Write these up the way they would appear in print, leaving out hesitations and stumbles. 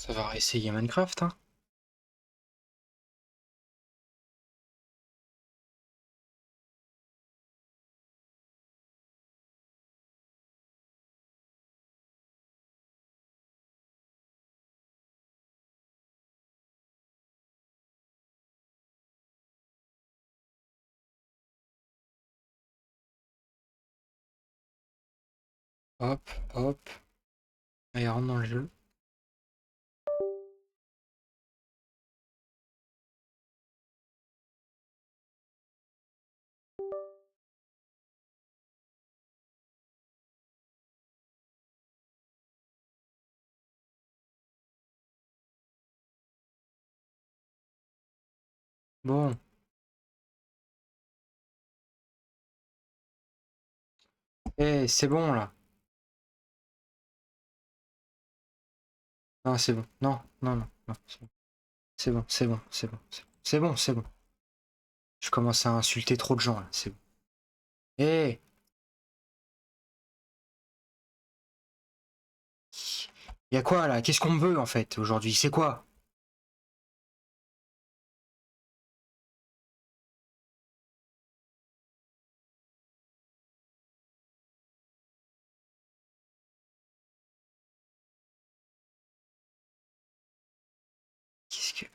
Ça va réessayer Minecraft, hein. Hop, hop. Allez, rentre dans le jeu. Bon. Eh, c'est bon, là. Non, c'est bon. Non, non, non, non. C'est bon, c'est bon, c'est bon, c'est bon. C'est bon, c'est bon. Je commence à insulter trop de gens, là. C'est bon. Eh, y a quoi, là? Qu'est-ce qu'on me veut, en fait, aujourd'hui? C'est quoi? Qu'est-ce que...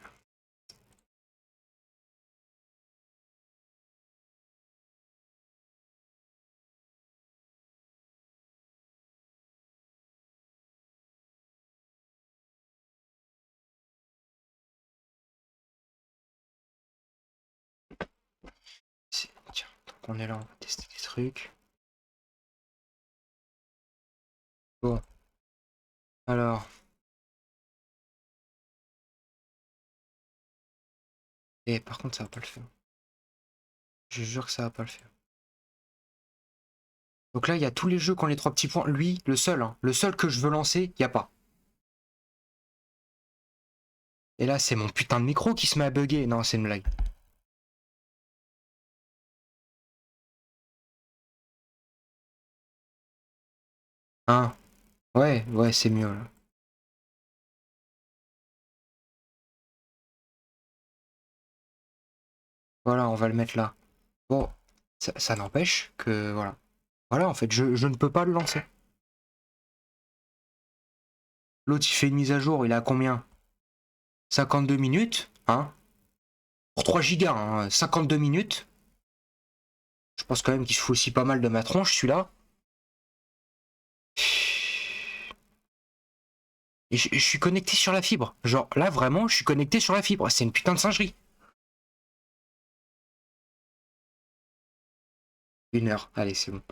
Tiens, donc on est là, on va tester des trucs. Bon, alors... Eh, par contre, ça va pas le faire. Je jure que ça va pas le faire. Donc là, il y a tous les jeux qui ont les 3 petits points. Lui, le seul, hein, le seul que je veux lancer, il y a pas. Et là, c'est mon putain de micro qui se met à bugger. Non, c'est une blague. Hein? Ouais, ouais, c'est mieux là. Voilà, on va le mettre là. Bon, ça n'empêche que voilà. Voilà, en fait, je ne peux pas le lancer. L'autre, il fait une mise à jour, il a combien? 52 minutes, hein? Pour 3 gigas, hein, 52 minutes. Je pense quand même qu'il se fout aussi pas mal de ma tronche, celui-là. Et je suis connecté sur la fibre. Genre, là, vraiment, je suis connecté sur la fibre. C'est une putain de singerie. 1 heure, allez, c'est bon.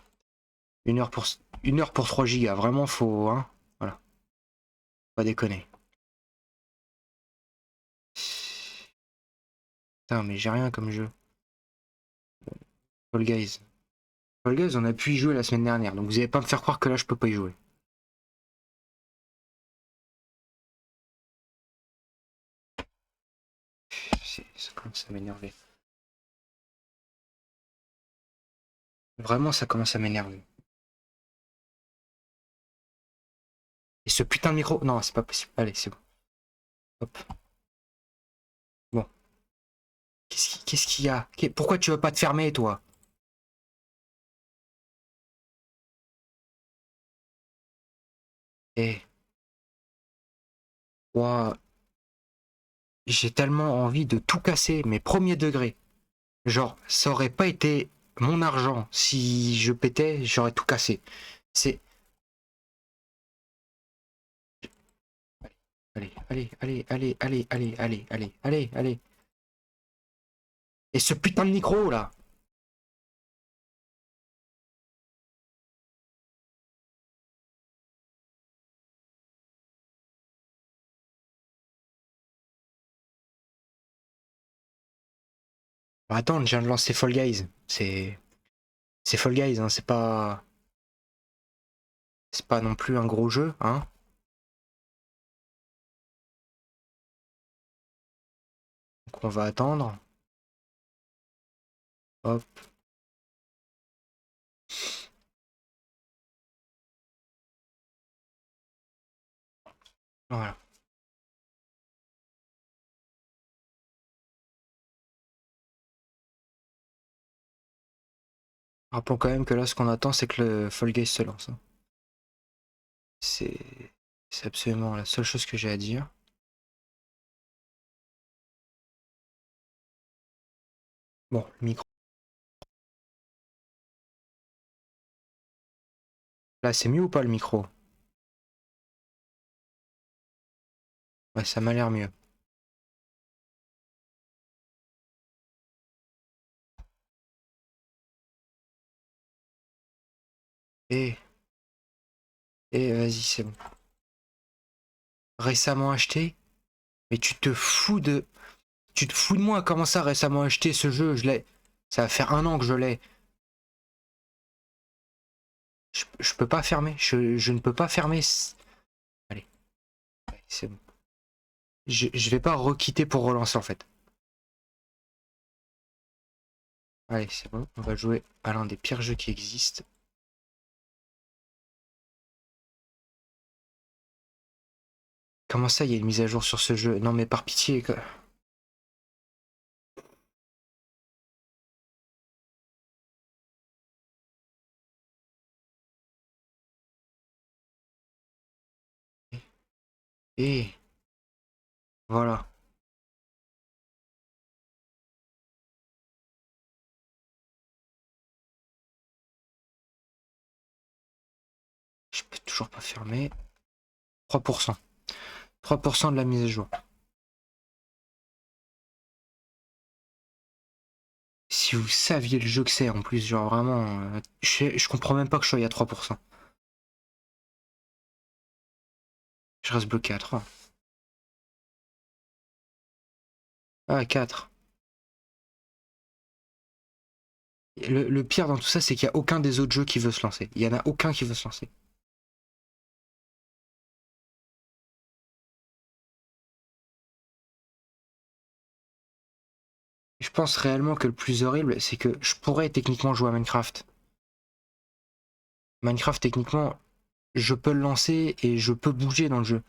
1 heure pour, 1 heure pour 3 gigas. Vraiment, faut, hein? Voilà, pas déconner. Putain, mais j'ai rien comme jeu. Fall Guys. Fall Guys, on a pu y jouer la semaine dernière, donc vous allez pas me faire croire que là je peux pas y jouer. Ça commence à m'énerver. Vraiment, ça commence à m'énerver. Et ce putain de micro... Non, c'est pas possible. Allez, c'est bon. Hop. Bon. Qu'est-ce qu'il y a? Pourquoi tu veux pas te fermer, toi? Eh, ouah, j'ai tellement envie de tout casser, mes premiers degrés. Genre, ça aurait pas été mon argent. Si je pétais, j'aurais tout cassé. C'est... Allez, allez, allez, allez, allez, allez, allez, allez, allez, allez. Et ce putain de micro, là? Bah, attends, je viens de lancer Fall Guys. C'est Fall Guys, hein, c'est pas non plus un gros jeu, hein. Donc on va attendre. Hop, voilà. Rappelons quand même que là, ce qu'on attend, c'est que le Fall Guys se lance, hein. C'est absolument la seule chose que j'ai à dire. Bon, le micro. Là, c'est mieux ou pas le micro? Ouais, ça m'a l'air mieux. Et, vas-y, c'est bon. Récemment acheté? Mais tu te fous de... Tu te fous de moi, comment ça récemment acheté ce jeu? Je l'ai... Ça va faire 1 an que je l'ai. Je peux pas fermer. Je ne peux pas fermer. Allez, c'est bon. Je vais pas requitter pour relancer en fait. Allez, c'est bon. On va jouer à l'un des pires jeux qui existent. Comment ça, il y a une mise à jour sur ce jeu? Non mais par pitié, quoi. Et voilà. Je peux toujours pas fermer. 3%. 3% de la mise à jour. Si vous saviez le jeu que c'est, en plus, genre vraiment... je comprends même pas que je sois à 3%. Je reste bloqué à 3. Ah, 4. Le pire dans tout ça, c'est qu'il n'y a aucun des autres jeux qui veut se lancer. Il y en a aucun qui veut se lancer. Je pense réellement que le plus horrible, c'est que je pourrais techniquement jouer à Minecraft. Minecraft, techniquement, je peux le lancer et je peux bouger dans le jeu.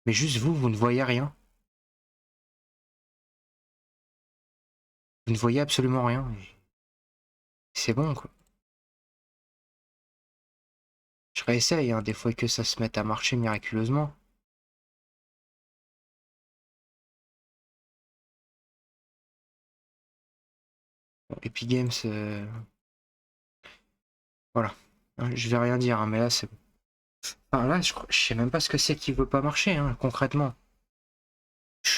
Mais juste vous, vous ne voyez rien. Vous ne voyez absolument rien. C'est bon, quoi. Je réessaye, hein, des fois que ça se mette à marcher miraculeusement. Bon, Epic Games, voilà. Hein, je vais rien dire, hein, mais là, c'est... Enfin, là, je sais même pas ce que c'est qui veut pas marcher, hein, concrètement.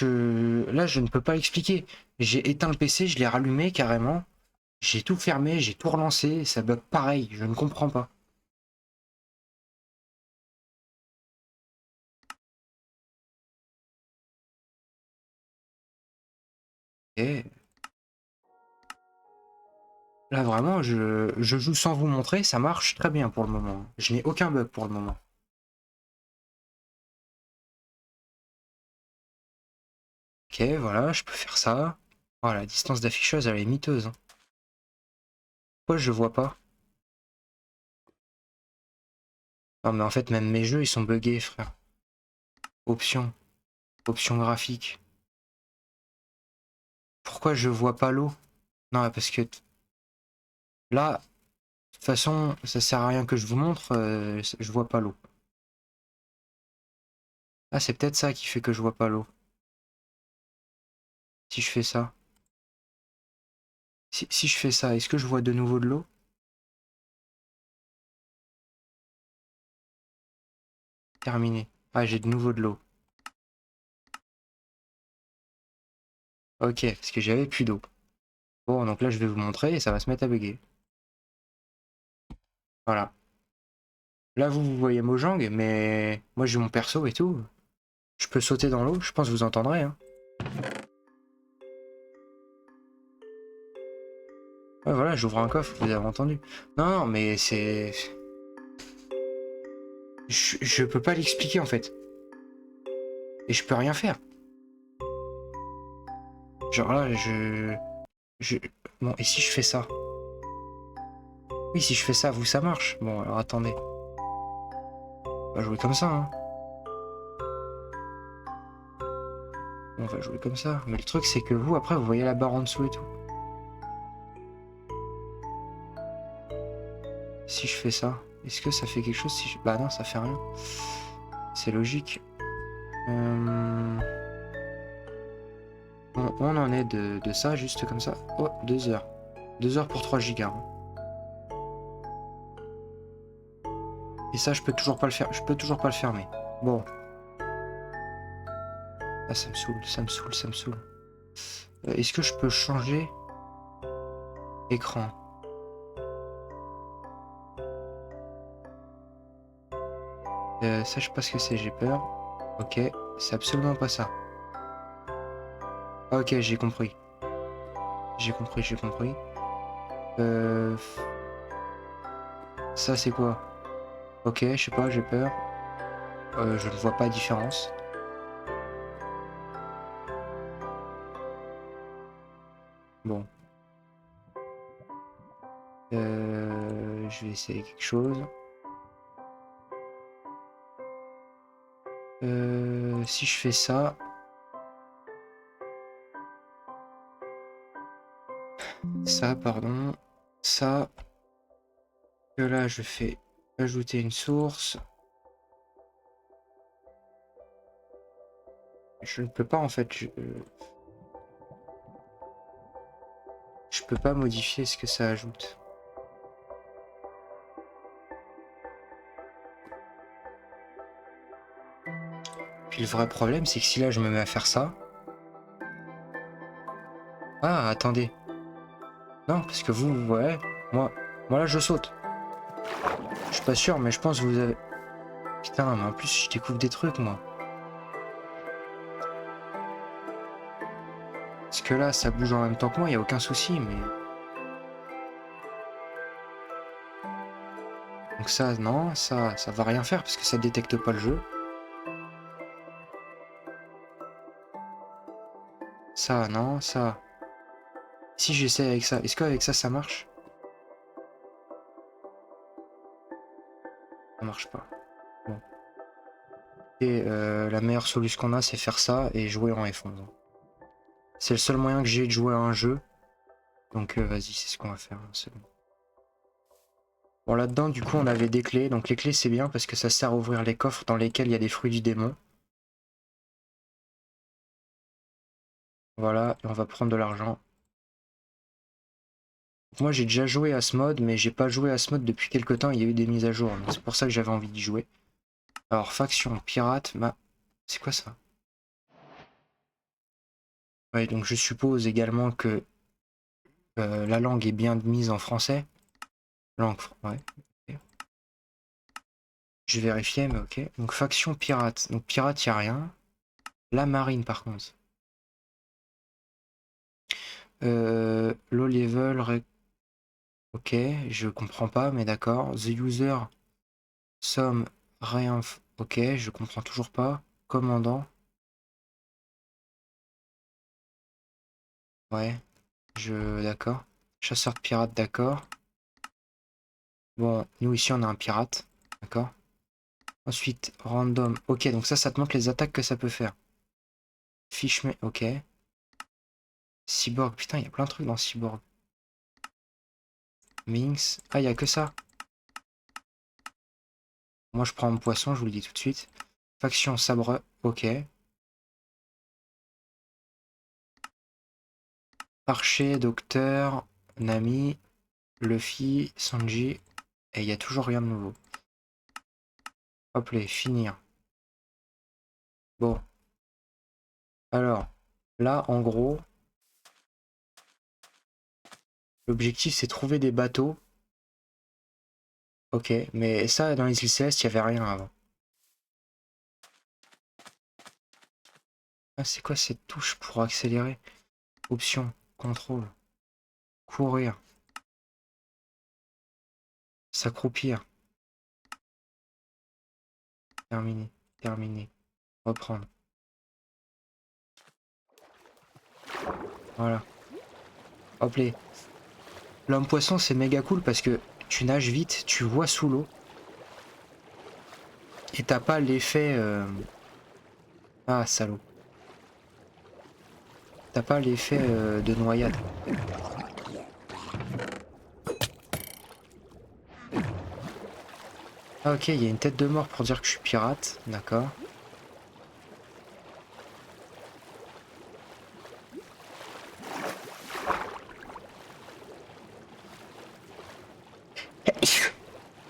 Là, je ne peux pas expliquer. J'ai éteint le PC, je l'ai rallumé carrément. J'ai tout fermé, j'ai tout relancé, ça bug pareil, je ne comprends pas. Et là, vraiment, je joue sans vous montrer, ça marche très bien pour le moment. Je n'ai aucun bug pour le moment. Ok, voilà, je peux faire ça. Voilà, la distance d'affichage, elle est miteuse, hein. Pourquoi je vois pas? Non, mais en fait, même mes jeux, ils sont buggés, frère. Options. Options graphiques. Pourquoi je vois pas l'eau? Non, parce que là, de toute façon, ça sert à rien que je vous montre, je vois pas l'eau. Ah, c'est peut-être ça qui fait que je vois pas l'eau. Si je fais ça. Si je fais ça, est-ce que je vois de nouveau de l'eau? Terminé. Ah, j'ai de nouveau de l'eau. Ok, parce que j'avais plus d'eau. Bon, donc là, je vais vous montrer et ça va se mettre à bugger. Voilà. Là, vous voyez Mojang, mais moi, j'ai mon perso et tout. Je peux sauter dans l'eau, je pense que vous entendrez, hein. Ouais, voilà, j'ouvre un coffre, vous avez entendu. Non, non, mais c'est... Je peux pas l'expliquer, en fait. Et je peux rien faire. Genre là, je... Bon, et si je fais ça? Oui, si je fais ça, vous, ça marche. Bon, alors attendez. On va jouer comme ça, hein. On va jouer comme ça. Mais le truc, c'est que vous, après, vous voyez la barre en dessous et tout. si je fais ça? Est-ce que ça fait quelque chose si je... Bah non, ça fait rien. C'est logique. On en est de ça, juste comme ça. Oh, 2 heures. 2 heures pour 3 gigas. Hein. Et ça, je peux toujours pas le faire. Je peux toujours pas le fermer. Bon. Ah, ça me saoule, ça me saoule, ça me saoule. Est-ce que je peux changer écran? Ça, je sais pas ce que c'est, j'ai peur. Ok, c'est absolument pas ça. Ok, j'ai compris. J'ai compris, j'ai compris. Ça, c'est quoi? Ok, je sais pas, j'ai peur. Je ne vois pas la différence. Bon. Je vais essayer quelque chose. Si je fais ça... Ça, pardon. Ça. Que là, je fais ajouter une source. Je ne peux pas, en fait... Je peux pas modifier ce que ça ajoute. Puis le vrai problème, c'est que si là, je me mets à faire ça... Ah, attendez. Non, parce que vous, ouais, moi là je saute. Je suis pas sûr, mais je pense que vous avez... Putain, mais en plus je découvre des trucs, moi. Parce que là, ça bouge en même temps que moi, y a aucun souci, mais... Donc ça, non, ça va rien faire, parce que ça détecte pas le jeu. Ça, non, ça... Si j'essaie avec ça, est-ce qu'avec ça, ça marche? Ça marche pas. Bon. Et la meilleure solution qu'on a, c'est faire ça et jouer en F11. C'est le seul moyen que j'ai de jouer à un jeu. Donc vas-y, c'est ce qu'on va faire, hein, c'est bon. Bon, là-dedans, du coup, on avait des clés. Donc les clés, c'est bien parce que ça sert à ouvrir les coffres dans lesquels il y a des fruits du démon. Voilà, et on va prendre de l'argent. Moi, j'ai déjà joué à ce mode, mais j'ai pas joué à ce mode depuis quelques temps. Il y a eu des mises à jour, donc c'est pour ça que j'avais envie d'y jouer. Alors, faction, pirate, c'est quoi ça? Ouais, donc je suppose également que la langue est bien mise en français. Langue, ouais. Ok. Je vais vérifier, mais ok. Donc, faction, pirate. Donc, pirate, il n'y a rien. La marine, par contre. Low level, ok, je comprends pas, mais d'accord. The user, some, réinf... Ok, je comprends toujours pas. Commandant. Ouais, d'accord. Chasseur de pirates, d'accord. Bon, nous ici on a un pirate, d'accord. Ensuite, random. Ok, donc ça te montre les attaques que ça peut faire. Fishman, ok. Cyborg, putain, il y a plein de trucs dans Cyborg. Minx. Ah, il y a que ça. Moi je prends mon poisson, je vous le dis tout de suite. Faction sabre, ok. Archer, docteur, Nami, Luffy, Sanji. Et il n'y a toujours rien de nouveau. Hop là, finir. Bon. Alors, là, en gros, l'objectif, c'est trouver des bateaux. Ok, mais ça, dans les îles Célestes, il n'y avait rien avant. Ah, c'est quoi cette touche pour accélérer? Option, contrôle, courir, s'accroupir, terminer, terminer, reprendre. Voilà. Hop là. L'homme poisson, c'est méga cool parce que tu nages vite, tu vois sous l'eau. Et t'as pas l'effet... Ah, salaud. T'as pas l'effet de noyade. Ah ok, il y a une tête de mort pour dire que je suis pirate, d'accord.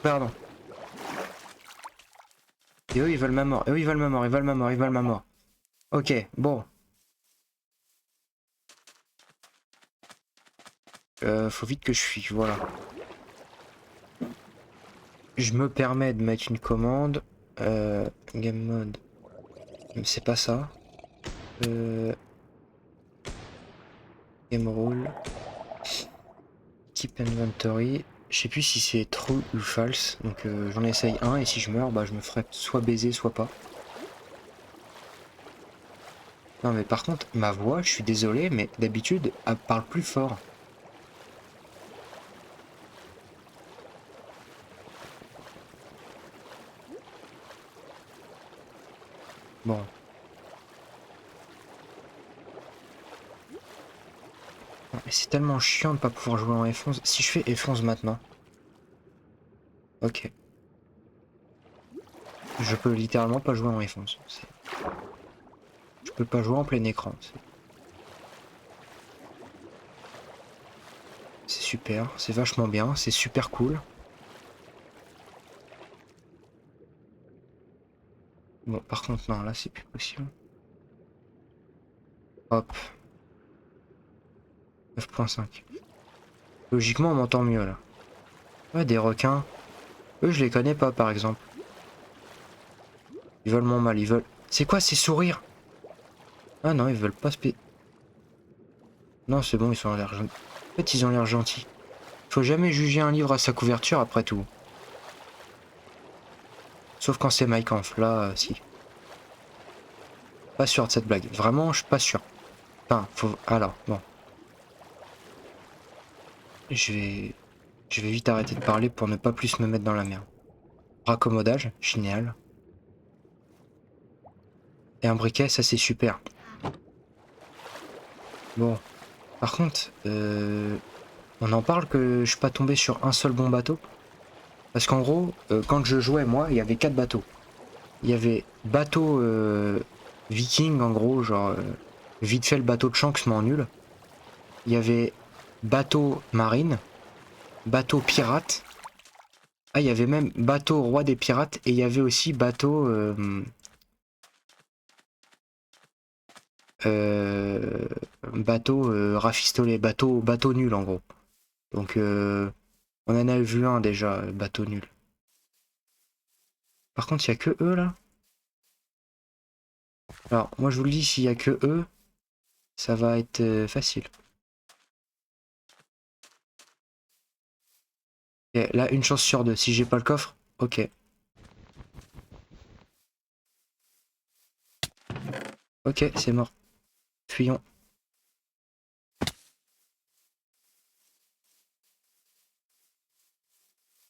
Pardon. Et eux ils veulent ma mort, eux ils veulent ma mort, ils veulent ma mort, ils veulent ma mort. Ok, bon. Faut vite que je fuis, voilà. Je me permets de mettre une commande. Game mode. C'est pas ça. Game rule. Keep inventory. Je sais plus si c'est true ou false. Donc j'en essaye un et si je meurs, bah je me ferai soit baiser, soit pas. Non mais par contre, ma voix, je suis désolé, mais d'habitude, elle parle plus fort. Bon. Mais c'est tellement chiant de pas pouvoir jouer en F11. Si je fais F11 maintenant. Ok. Je peux littéralement pas jouer en F11. Je peux pas jouer en plein écran. C'est super, c'est vachement bien, c'est super cool. Bon, par contre, non, là, c'est plus possible. Hop. 9.5. Logiquement, on m'entend mieux, là. Ouais, des requins. Eux, je les connais pas, par exemple. Ils veulent mon mal, ils veulent... C'est quoi ces sourires? Ah non, ils veulent pas Non, c'est bon, ils ont l'air gentils. En fait, ils ont l'air gentils. Faut jamais juger un livre à sa couverture, après tout. Sauf quand c'est Mein Kampf, là, si. Pas sûr de cette blague. Vraiment, je suis pas sûr. Enfin, faut... Alors, bon. Je vais... Je vais vite arrêter de parler pour ne pas plus me mettre dans la merde. Raccommodage, génial. Et un briquet, ça c'est super. Bon. Par contre, on en parle que je suis pas tombé sur un seul bon bateau. Parce qu'en gros, quand je jouais, moi, il y avait 4 bateaux. Il y avait bateau viking, en gros, genre vite fait le bateau de Shanks, mais en nul. Il y avait bateau marine, bateau pirate. Ah, il y avait même bateau roi des pirates et il y avait aussi bateau euh, bateau rafistolé, bateau nul en gros. Donc on en a vu un déjà, bateau nul. Par contre, il y a que eux là. Alors moi je vous le dis, s'il y a que eux, ça va être facile. Et là, une chance sur deux. Si j'ai pas le coffre, ok. Ok, c'est mort. Fuyons.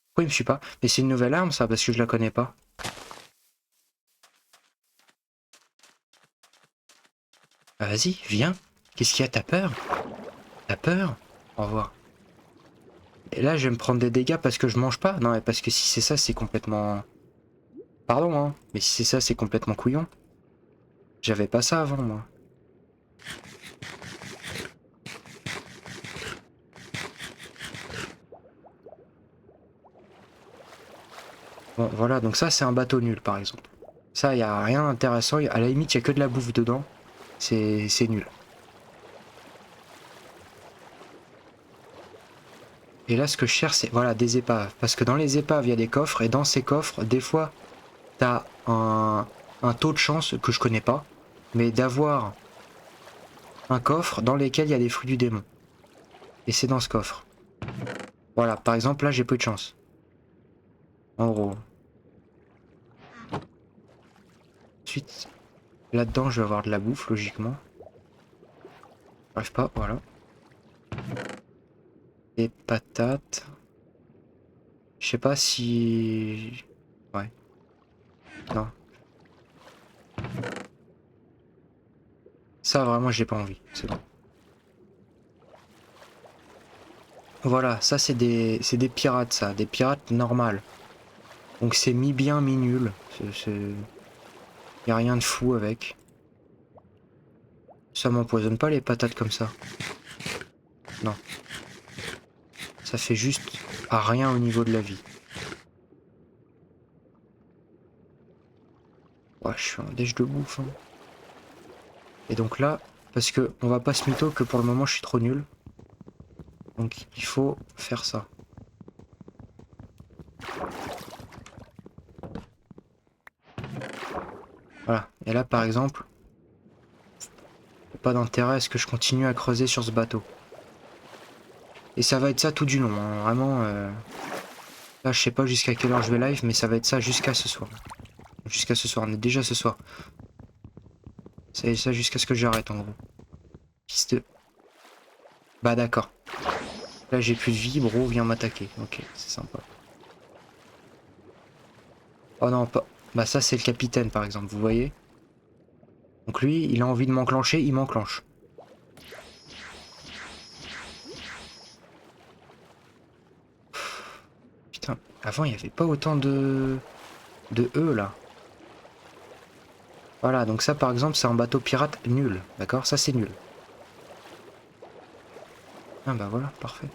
Pourquoi il me suit pas? Mais c'est une nouvelle arme ça, parce que je la connais pas. Ah, vas-y, viens. Qu'est-ce qu'il y a? T'as peur? T'as peur? Au revoir. Et là, je vais me prendre des dégâts parce que je mange pas? Non, mais parce que si c'est ça, c'est complètement... Pardon, hein. Mais si c'est ça, c'est complètement couillon. J'avais pas ça avant, moi. Bon, voilà, donc ça, c'est un bateau nul, par exemple. Ça, il y a rien d'intéressant. À la limite, il y a que de la bouffe dedans. C'est nul. Et là, ce que je cherche, c'est voilà, des épaves. Parce que dans les épaves, il y a des coffres. Et dans ces coffres, des fois, t'as un taux de chance que je connais pas. Mais d'avoir un coffre dans lequel il y a des fruits du démon. Et c'est dans ce coffre. Voilà, par exemple, là, j'ai peu de chance. En gros. Ensuite, là-dedans, je vais avoir de la bouffe, logiquement. Bref, pas, voilà. Des patates. Je sais pas si... Ouais, non. Ça, vraiment, j'ai pas envie. C'est bon. Voilà, ça, c'est des pirates, ça. Des pirates normales. Donc c'est mi-bien, mi-nul. Y a rien de fou avec. Ça m'empoisonne pas les patates comme ça. Non. Ça fait juste à rien au niveau de la vie. Ouais, je suis un déj de bouffe. Hein. Et donc là, parce que on va pas se mytho que pour le moment je suis trop nul. Donc il faut faire ça. Voilà. Et là par exemple, pas d'intérêt à ce que je continue à creuser sur ce bateau. Et ça va être ça tout du long. Hein. Vraiment. Là je sais pas jusqu'à quelle heure je vais live, mais ça va être ça jusqu'à ce soir. Jusqu'à ce soir. On est déjà ce soir. C'est ça jusqu'à ce que j'arrête en gros. Piste. Bah d'accord. Là j'ai plus de vie, bro, viens m'attaquer. Ok, c'est sympa. Oh non, pas. Bah ça c'est le capitaine par exemple, vous voyez. Donc lui, il a envie de m'enclencher, il m'enclenche. Putain, avant il n'y avait pas autant de E là. Voilà, donc ça par exemple c'est un bateau pirate nul, d'accord? Ça c'est nul. Ah bah voilà, parfait.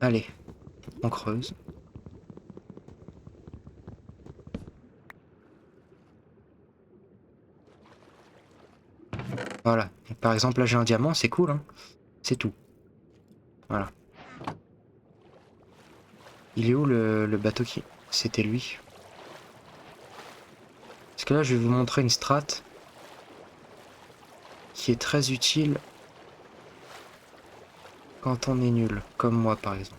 Allez, on creuse. Voilà, donc, par exemple là j'ai un diamant, c'est cool, hein? C'est tout. Voilà. Il est où le bateau qui... C'était lui. Parce que là je vais vous montrer une strat qui est très utile quand on est nul, comme moi par exemple.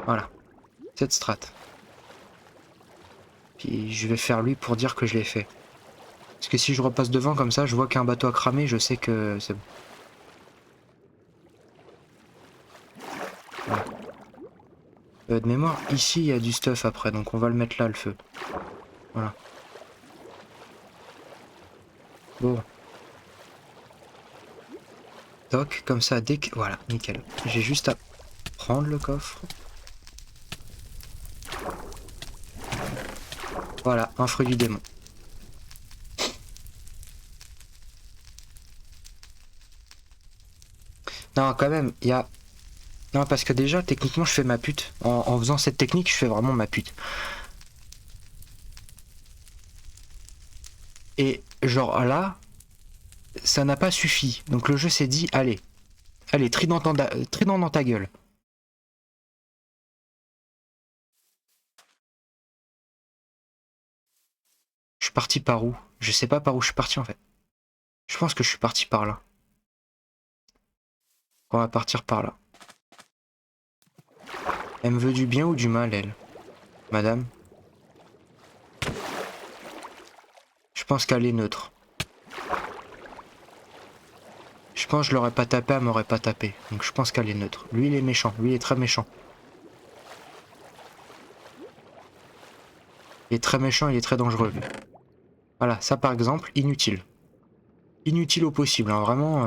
Voilà, cette strat. Puis je vais faire lui pour dire que je l'ai fait. Parce que si je repasse devant comme ça, je vois qu'un bateau a cramé, je sais que c'est bon. Voilà. De mémoire, ici il y a du stuff après, donc on va le mettre là le feu. Voilà. Bon. Toc, comme ça, dès que... Voilà, nickel. J'ai juste à prendre le coffre. Voilà, un fruit du démon. Non, quand même, il y a... Non, parce que déjà, techniquement, je fais ma pute. En faisant cette technique, je fais vraiment ma pute. Et genre là, ça n'a pas suffi. Donc le jeu s'est dit, allez, allez, trident dans ta gueule. Je suis parti par où? Je sais pas par où je suis parti en fait. Je pense que je suis parti par là. On va partir par là. Elle me veut du bien ou du mal, elle? Madame? Je pense qu'elle est neutre. Je pense que je l'aurais pas tapé, elle m'aurait pas tapé. Donc je pense qu'elle est neutre. Lui, il est méchant. Lui, il est très méchant. Il est très méchant, il est très dangereux. Lui. Voilà, ça par exemple, inutile. Inutile au possible, hein, vraiment.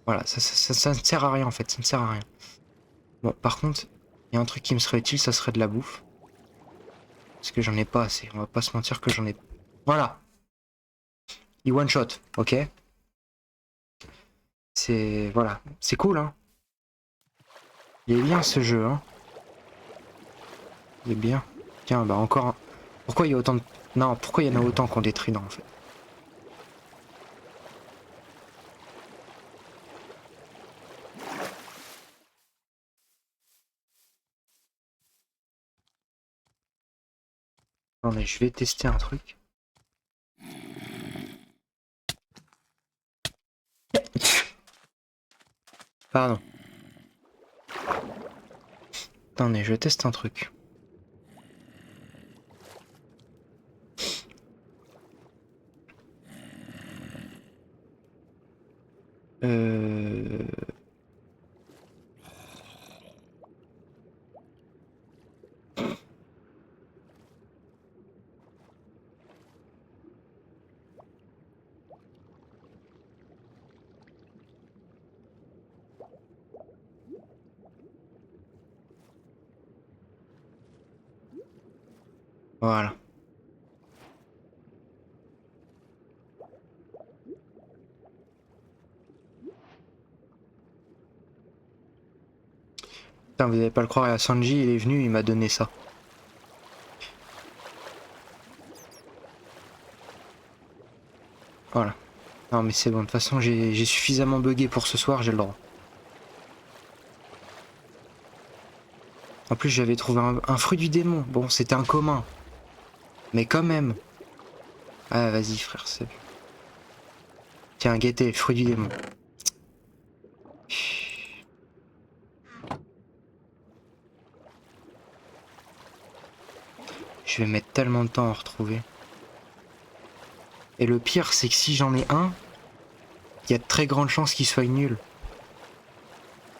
Voilà, ça ne sert à rien en fait, ça ne sert à rien. Bon, par contre, il y a un truc qui me serait utile, ça serait de la bouffe. Parce que j'en ai pas assez, on va pas se mentir que j'en ai... Voilà. Il one shot, ok? C'est... Voilà, c'est cool, hein? Il est bien ce jeu, hein? Il est bien. Tiens, bah encore un... Pourquoi il y a autant de... Non, pourquoi il y en a autant qu'on des tridents en fait? Attendez, je vais tester un truc. Pardon. Attendez, je teste un truc. Euh... Voilà. Putain, vous allez pas le croire, à Sanji, il est venu, il m'a donné ça. Voilà. Non mais c'est bon, de toute façon j'ai suffisamment bugué pour ce soir, j'ai le droit. En plus j'avais trouvé un fruit du démon. Bon, c'était un commun. Mais quand même. Ah vas-y frère, c'est... Tiens, guettez, fruit du démon. Je vais mettre tellement de temps à retrouver. Et le pire, c'est que si j'en ai un, il y a de très grandes chances qu'il soit nul.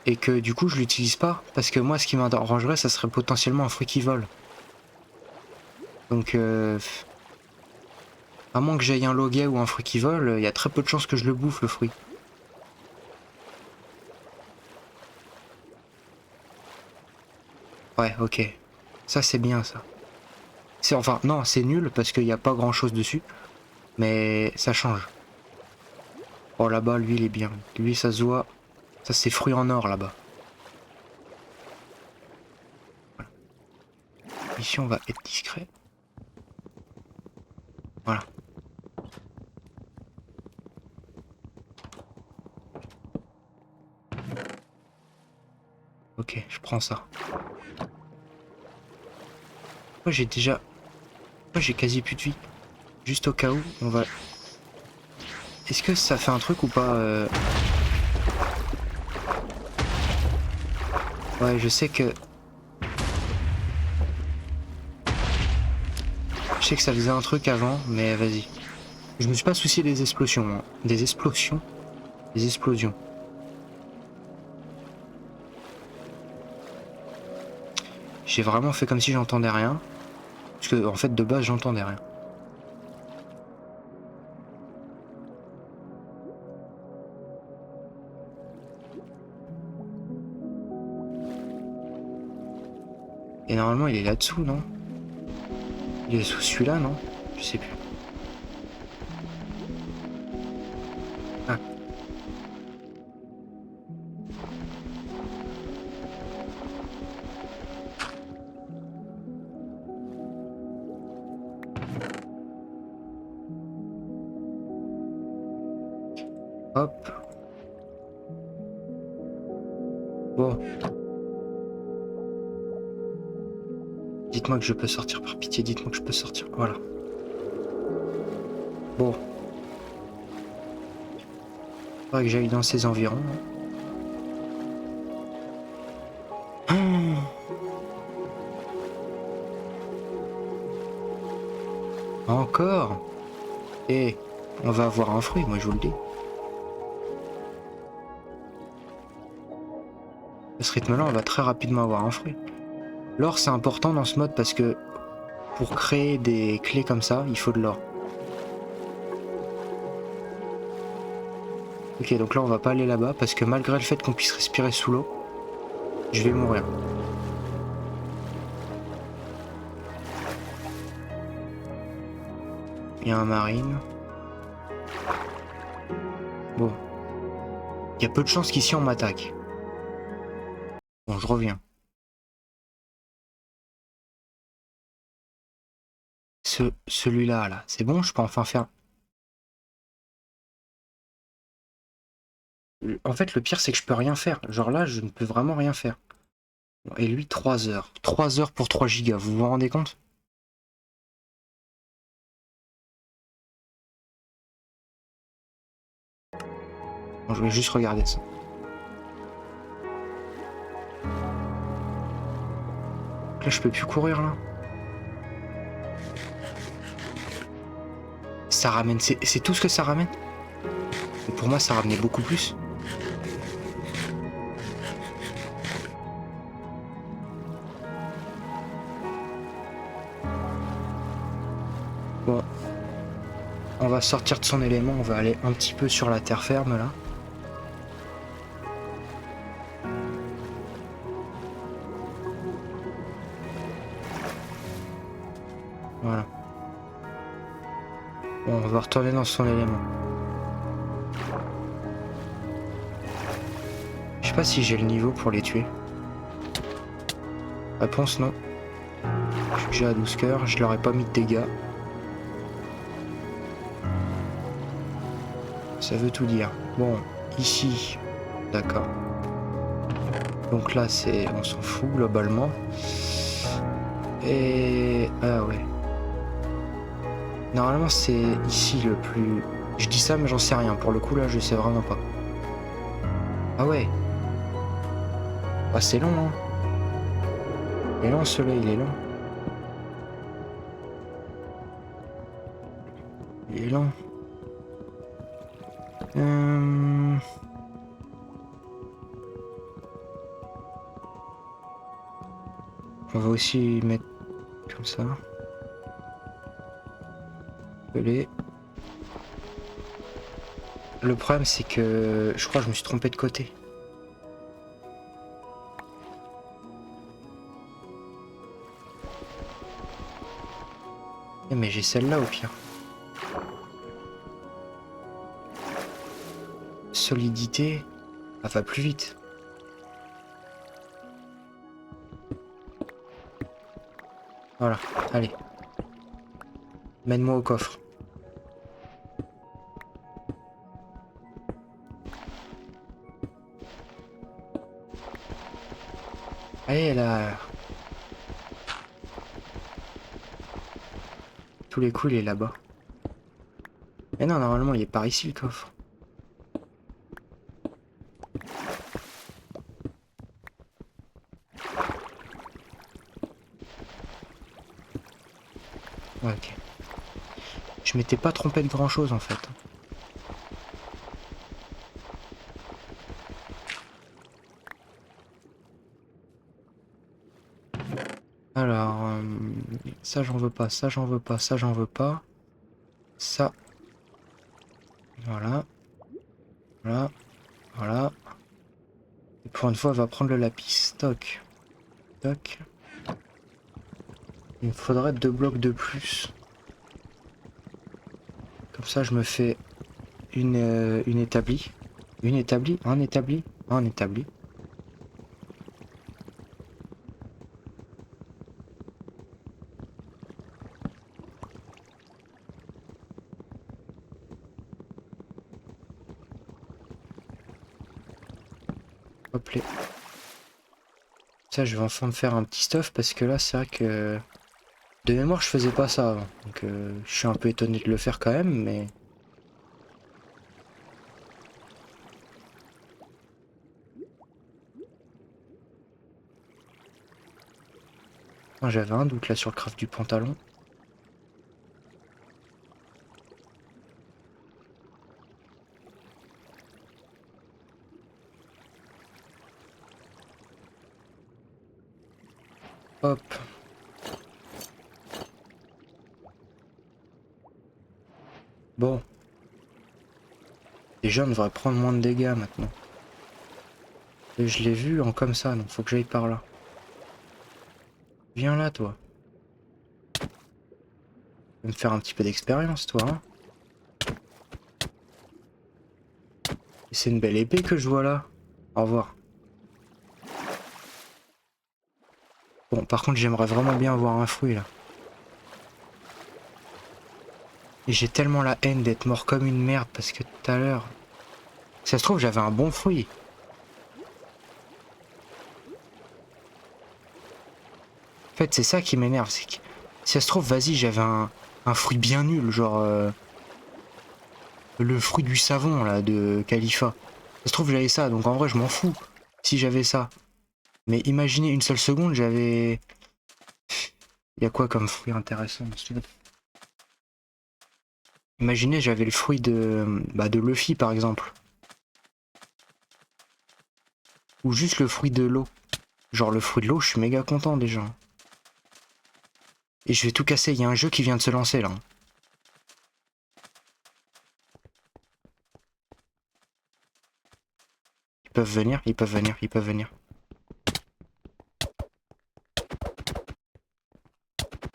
Et que du coup, je l'utilise pas. Parce que moi, ce qui m'arrangerait, ça serait potentiellement un fruit qui vole. Donc, à moins que j'aille un loguet ou un fruit qui vole, il y a très peu de chances que je le bouffe, le fruit. Ouais, ok. Ça, c'est bien, ça. Enfin, non, c'est nul parce qu'il n'y a pas grand chose dessus. Mais ça change. Oh, là-bas, lui, il est bien. Lui, ça se voit. Ça, c'est fruit en or, là-bas. Voilà. Ici, on va être discret. Voilà. Ok, je prends ça. Moi, j'ai déjà... Moi, j'ai quasi plus de vie. Juste au cas où, on va... Est-ce que ça fait un truc ou pas Ouais, je sais que... Je sais que ça faisait un truc avant, mais vas-y. Je me suis pas soucié des explosions. Hein. Des explosions. Des explosions. J'ai vraiment fait comme si j'entendais rien. Parce que, en fait, de base, j'entendais rien. Et normalement, il est là-dessous, non? Il est sous celui-là, non? Je sais plus. Ah. Hop. Bon. Dites-moi que je peux sortir, par pitié, dites-moi que je peux sortir. Voilà. Bon. Faudrait que j'aille dans ces environs. Encore? Et on va avoir un fruit, moi je vous le dis. À ce rythme-là, on va très rapidement avoir un fruit. L'or, c'est important dans ce mode parce que pour créer des clés comme ça, il faut de l'or. Ok, donc là, on va pas aller là-bas parce que malgré le fait qu'on puisse respirer sous l'eau, je vais mourir. Il y a un marine. Bon. Il y a peu de chances qu'ici on m'attaque. Bon, je reviens. Celui-là, là, c'est bon, je peux enfin faire... En fait, le pire, c'est que je peux rien faire. Genre là, je ne peux vraiment rien faire. Et lui, 3 heures. 3 heures pour 3 gigas, vous vous rendez compte? Bon, je vais juste regarder ça. Là, je peux plus courir, là. Ça ramène... C'est tout ce que ça ramène? Et pour moi, ça ramenait beaucoup plus. Bon. On va sortir de son élément, on va aller un petit peu sur la terre ferme, là. Bon, on va retourner dans son élément. Je sais pas si j'ai le niveau pour les tuer. Réponse non. Je suis déjà à 12 cœurs, je leur ai pas mis de dégâts. Ça veut tout dire. Bon, ici, d'accord. Donc là, c'est, on s'en fout globalement. Et ah ouais. Normalement, c'est ici le plus. Je dis ça, mais j'en sais rien. Pour le coup, là, je sais vraiment pas. Ah ouais. Ah, c'est long, hein. Il est long, celui-là, il est long. Il est long. On va aussi mettre comme ça. Le problème, c'est que je crois que je me suis trompé de côté. Mais j'ai celle-là au pire. Solidité, ça va plus vite. Voilà, allez. Mène-moi au coffre. Allez là. Tous les coups, il est là-bas. Mais non, normalement, il est par ici le coffre. Ouais, ok. Je m'étais pas trompé de grand-chose en fait. Alors, ça j'en veux pas, ça j'en veux pas, ça j'en veux pas. Ça. Voilà. Voilà. Voilà. Et pour une fois, on va prendre le lapis. Toc. Toc. Il me faudrait 2 blocs de plus. Comme ça, je me fais une établie. Une établie, un établi, un établi. Hop là. Ça, je vais enfin me faire un petit stuff parce que là, c'est vrai que de mémoire, je faisais pas ça avant. Donc, je suis un peu étonné de le faire quand même, mais. Ah, j'avais un doute là sur le craft du pantalon. Hop. Bon. Déjà, on devrait prendre moins de dégâts maintenant. Et je l'ai vu en comme ça, donc faut que j'aille par là. Viens là, toi. Tu vas me faire un petit peu d'expérience, toi, hein. Et c'est une belle épée que je vois là. Au revoir. Bon, par contre, j'aimerais vraiment bien avoir un fruit, là. Et j'ai tellement la haine d'être mort comme une merde, parce que tout à l'heure... Ça se trouve, j'avais un bon fruit. En fait, c'est ça qui m'énerve, c'est que... Si ça se trouve, vas-y, j'avais un fruit bien nul, genre... le fruit du savon, là, de Khalifa. Ça se trouve, j'avais ça, donc en vrai, je m'en fous si j'avais ça. Mais imaginez une seule seconde, j'avais... Il y a quoi comme fruit intéressant? Imaginez, j'avais le fruit de Luffy, par exemple. Ou juste le fruit de l'eau. Genre, le fruit de l'eau, je suis méga content, déjà. Et je vais tout casser, il y a un jeu qui vient de se lancer, là. Ils peuvent venir, ils peuvent venir, ils peuvent venir.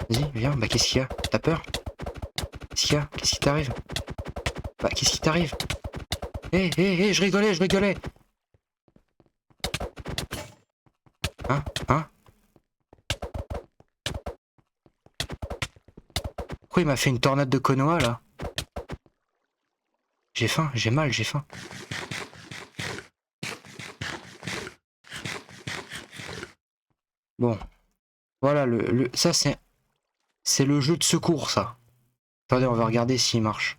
Vas-y, viens, bah qu'est-ce qu'il y a? T'as peur? Qu'est-ce qu'il y a? Qu'est-ce qui t'arrive? Bah, qu'est-ce qui t'arrive? Je rigolais, je rigolais! Hein? Hein? Pourquoi il m'a fait une tornade de Konoha, là? J'ai faim, j'ai mal, j'ai faim. Bon. Voilà, ça, c'est le jeu de secours, ça. Attendez, on va regarder s'il marche.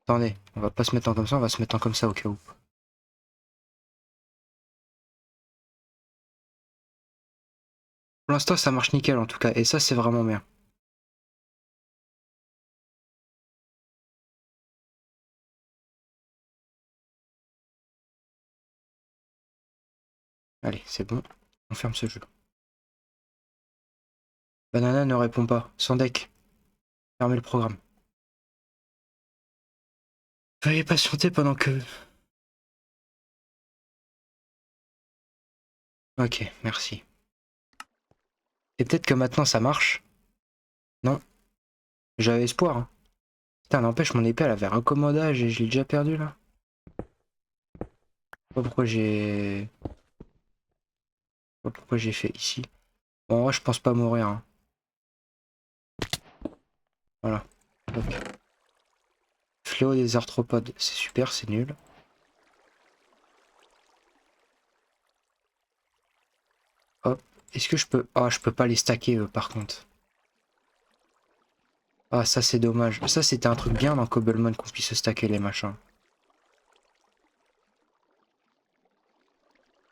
Attendez, on va pas se mettre en comme ça, on va se mettre en comme ça au cas où. Pour l'instant, ça marche nickel en tout cas, et ça, c'est vraiment bien. Allez, c'est bon, on ferme ce jeu. Banana ne répond pas. Sans deck. Fermez le programme. Veuillez patienter pendant que... Ok, merci. Et peut-être que maintenant ça marche. Non. J'avais espoir. Hein. Putain, n'empêche, mon épée, elle avait un commandage et je l'ai déjà perdu, là. Je sais pas pourquoi j'ai... Je sais pas pourquoi j'ai fait ici. Bon, en vrai, je pense pas mourir. Hein. Voilà. Ok. Fléau des arthropodes. C'est super, c'est nul. Hop. Est-ce que je peux... Ah, je peux pas les stacker, eux, par contre. Ah, ça, c'est dommage. Ça, c'était un truc bien dans Cobblemon qu'on puisse se stacker les machins.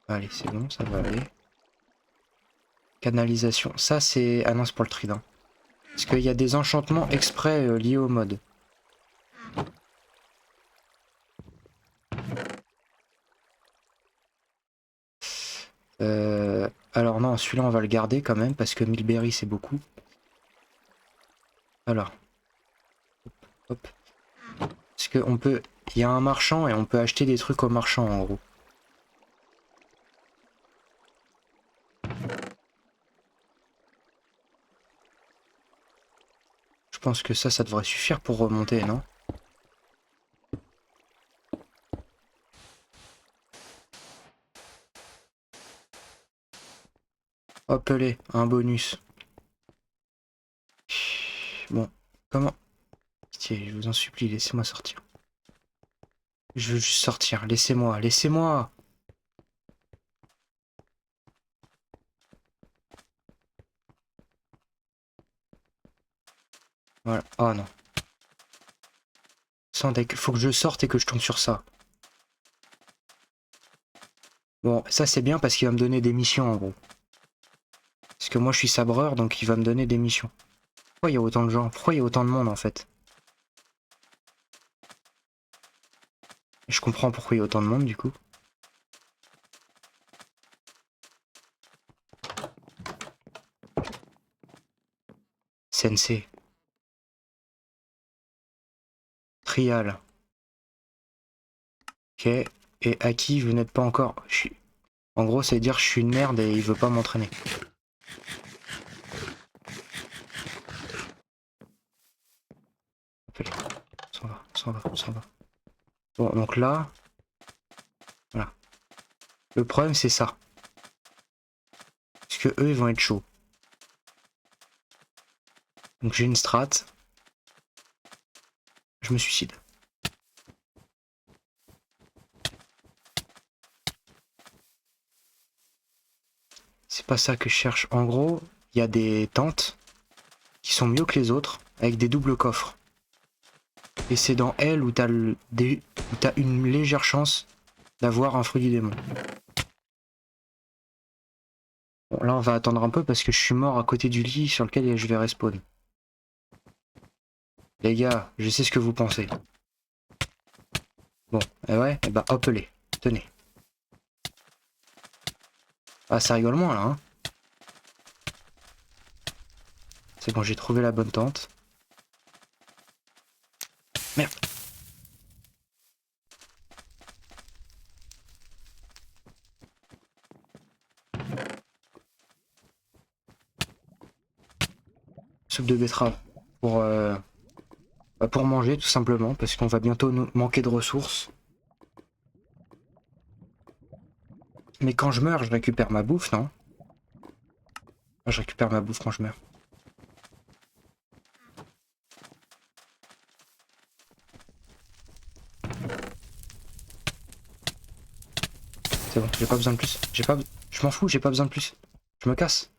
Allez, c'est bon, ça va aller. Canalisation. Ça, c'est... Ah non, c'est pour le trident. Parce qu'il y a des enchantements exprès liés au mode. Alors non, celui-là, on va le garder quand même, parce que 1000 berries, c'est beaucoup. Alors. Hop. Parce qu'on peut... Il y a un marchand et on peut acheter des trucs au marchand, en gros. Je pense que ça devrait suffire pour remonter, non? Hop, allez, un bonus. Bon, comment... Pitié, je vous en supplie, laissez-moi sortir. Je veux juste sortir, laissez-moi, laissez-moi! Voilà, oh non. Sans deck, faut que je sorte et que je tombe sur ça. Bon, ça c'est bien parce qu'il va me donner des missions en gros. Parce que moi je suis sabreur donc il va me donner des missions. Pourquoi il y a autant de gens? Pourquoi il y a autant de monde en fait? Je comprends pourquoi il y a autant de monde du coup. Sensei. Trial. Ok. Et Aki, vous n'êtes pas encore... En gros, ça veut dire que je suis une merde et il veut pas m'entraîner. On s'en va, on s'en va, on s'en va. Bon, donc là... Voilà. Le problème, c'est ça. Parce que eux, ils vont être chauds. Donc j'ai une strat. Je me suicide. C'est pas ça que je cherche. En gros, il y a des tentes qui sont mieux que les autres, avec des doubles coffres. Et c'est dans elle où t'as une légère chance d'avoir un fruit du démon. Bon, là on va attendre un peu parce que je suis mort à côté du lit sur lequel je vais respawn. Les gars, je sais ce que vous pensez. Bon, ouais, et bah hop les, tenez. Ah ça rigole moins là, hein. C'est bon, j'ai trouvé la bonne tente. Merde. Soupe de betterave. pour, bah, pour manger tout simplement, parce qu'on va bientôt nous manquer de ressources. Mais quand je meurs, je récupère ma bouffe, non? Je récupère ma bouffe quand je meurs. C'est bon, j'ai pas besoin de plus. J'ai pas... Je m'en fous, j'ai pas besoin de plus. Je me casse.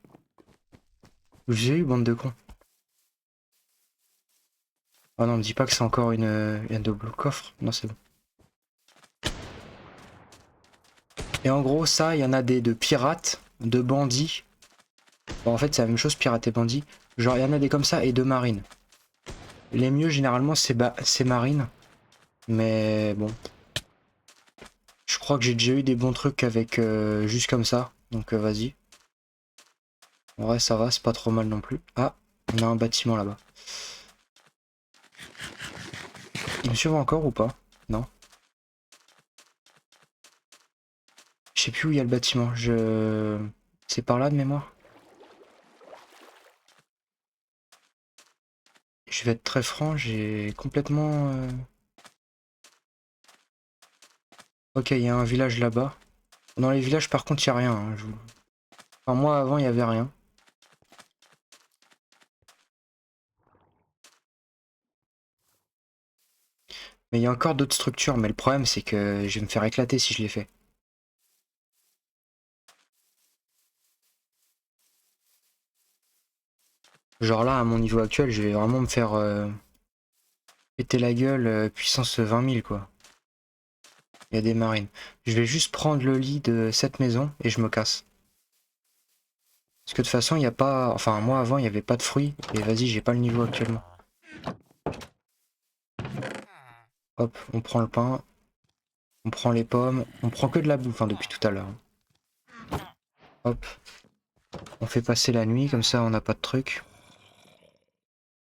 J'ai eu, bande de cons. Oh non, me dis pas que c'est encore une double coffre. Non, c'est bon. Et en gros, ça, il y en a des de pirates, de bandits. Bon, en fait, c'est la même chose, pirates et bandits. Genre, il y en a des comme ça et de marines. Les mieux, généralement, c'est marine. Mais bon. Je crois que j'ai déjà eu des bons trucs avec juste comme ça. Donc, vas-y. En vrai, ça va, c'est pas trop mal non plus. Ah, on a un bâtiment là-bas. Il me suit encore ou pas? Non. Je sais plus où il y a le bâtiment. C'est par là de mémoire. Je vais être très franc, j'ai complètement... Ok, il y a un village là-bas. Dans les villages, par contre, il n'y a rien. Hein, Enfin, moi, avant, il n'y avait rien. Mais il y a encore d'autres structures. Mais le problème, c'est que je vais me faire éclater si je les fais. Genre là, à mon niveau actuel, je vais vraiment me faire péter la gueule puissance 20 000, quoi. Il y a des marines. Je vais juste prendre le lit de cette maison et je me casse. Parce que de toute façon, il n'y a pas... Enfin, moi, avant, il n'y avait pas de fruits. Et vas-y, j'ai pas le niveau actuellement. Hop, on prend le pain. On prend les pommes. On prend que de la bouffe hein, depuis tout à l'heure. Hop. On fait passer la nuit, comme ça, on n'a pas de trucs.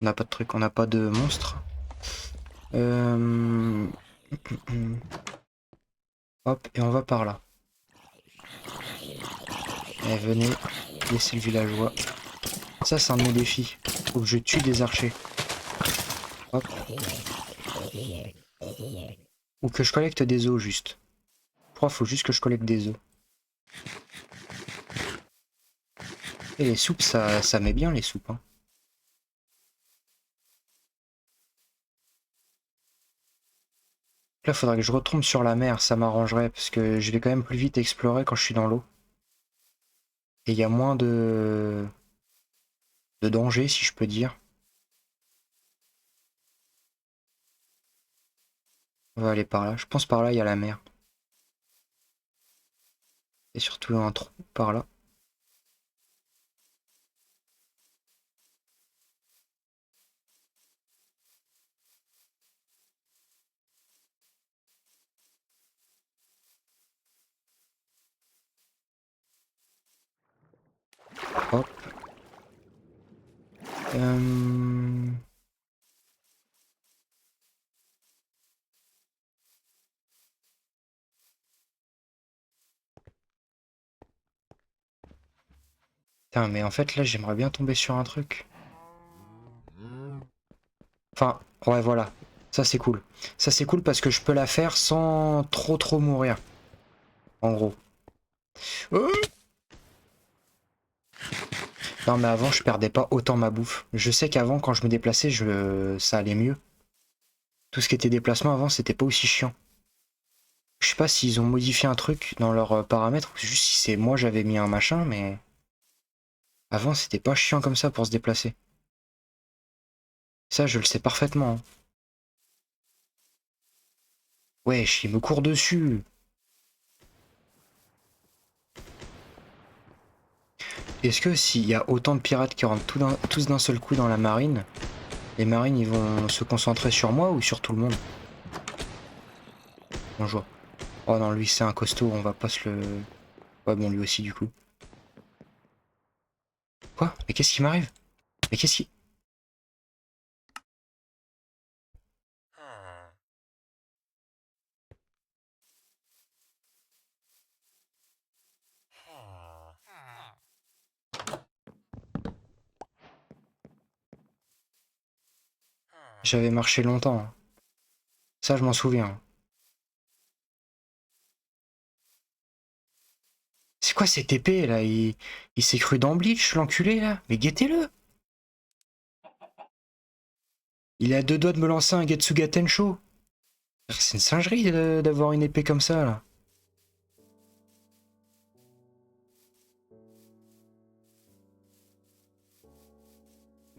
On n'a pas de trucs, on n'a pas de monstres. Euh... Hop, et on va par là. Allez, venez, laissez le villageois. Ça, c'est un de mes défis. Faut que je tue des archers. Hop. Ou que je collecte des os, juste. Je crois qu'il faut juste que je collecte des os. Et les soupes, ça met bien, les soupes. Hein. Là, faudrait que je retombe sur la mer, ça m'arrangerait, parce que je vais quand même plus vite explorer quand je suis dans l'eau. Et il y a moins de danger, si je peux dire. On va aller par là. Je pense par là, il y a la mer. Et surtout un trou par là. Hop. Euh... Putain, mais en fait, là, j'aimerais bien tomber sur un truc. Enfin, ouais, voilà. Ça, c'est cool. Ça, c'est cool parce que je peux la faire sans trop mourir. En gros. Euh Non, mais avant, je perdais pas autant ma bouffe. Je sais qu'avant, quand je me déplaçais, ça allait mieux. Tout ce qui était déplacement avant, c'était pas aussi chiant. Je sais pas s'ils ont modifié un truc dans leurs paramètres, ou juste si c'est moi j'avais mis un machin, mais avant c'était pas chiant comme ça pour se déplacer. Ça, je le sais parfaitement. Hein. Wesh, il me court dessus. Est-ce que s'il y a autant de pirates qui rentrent tous d'un seul coup dans la marine, les marines ils vont se concentrer sur moi ou sur tout le monde? Bonjour. Oh non, lui c'est un costaud, on va pas se le... Ouais bon, lui aussi du coup. Quoi? Mais qu'est-ce qui m'arrive? Mais qu'est-ce qui... J'avais marché longtemps. Ça, je m'en souviens. C'est quoi cette épée là? Il s'est cru dans Bleach, l'enculé là? Mais guettez-le! Il est à deux doigts de me lancer un Getsuga Tensho. C'est une singerie d'avoir une épée comme ça là.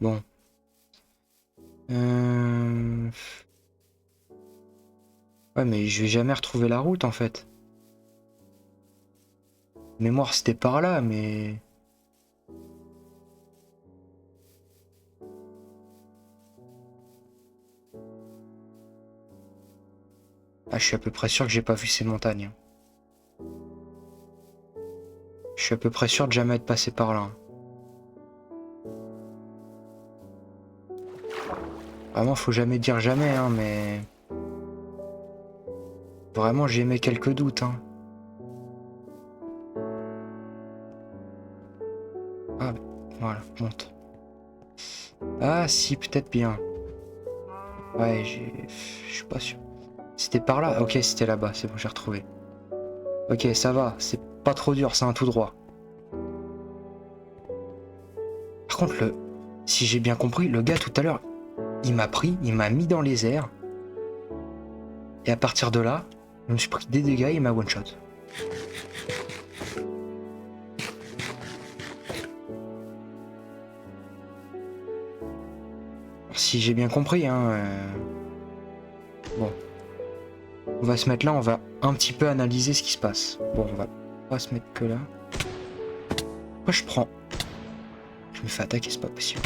Bon. Ouais, mais je vais jamais retrouver la route en fait. Mémoire, c'était par là, mais... Ah, je suis à peu près sûr que j'ai pas vu ces montagnes. Je suis à peu près sûr de jamais être passé par là. Vraiment, faut jamais dire jamais, hein, mais... Vraiment, j'ai émis quelques doutes, hein. Ah, voilà, monte. Ah, si, peut-être bien. Ouais, je suis pas sûr. C'était par là? Ok, c'était là-bas, c'est bon, j'ai retrouvé. Ok, ça va, c'est pas trop dur, c'est un tout droit. Par contre, si j'ai bien compris, le gars tout à l'heure, il m'a pris, il m'a mis dans les airs. Et à partir de là, je me suis pris des dégâts et il m'a one-shot. Si j'ai bien compris, hein. Bon. On va se mettre là, on va un petit peu analyser ce qui se passe. Bon, on va pas se mettre que là. Pourquoi je prends... Je me fais attaquer, c'est pas possible.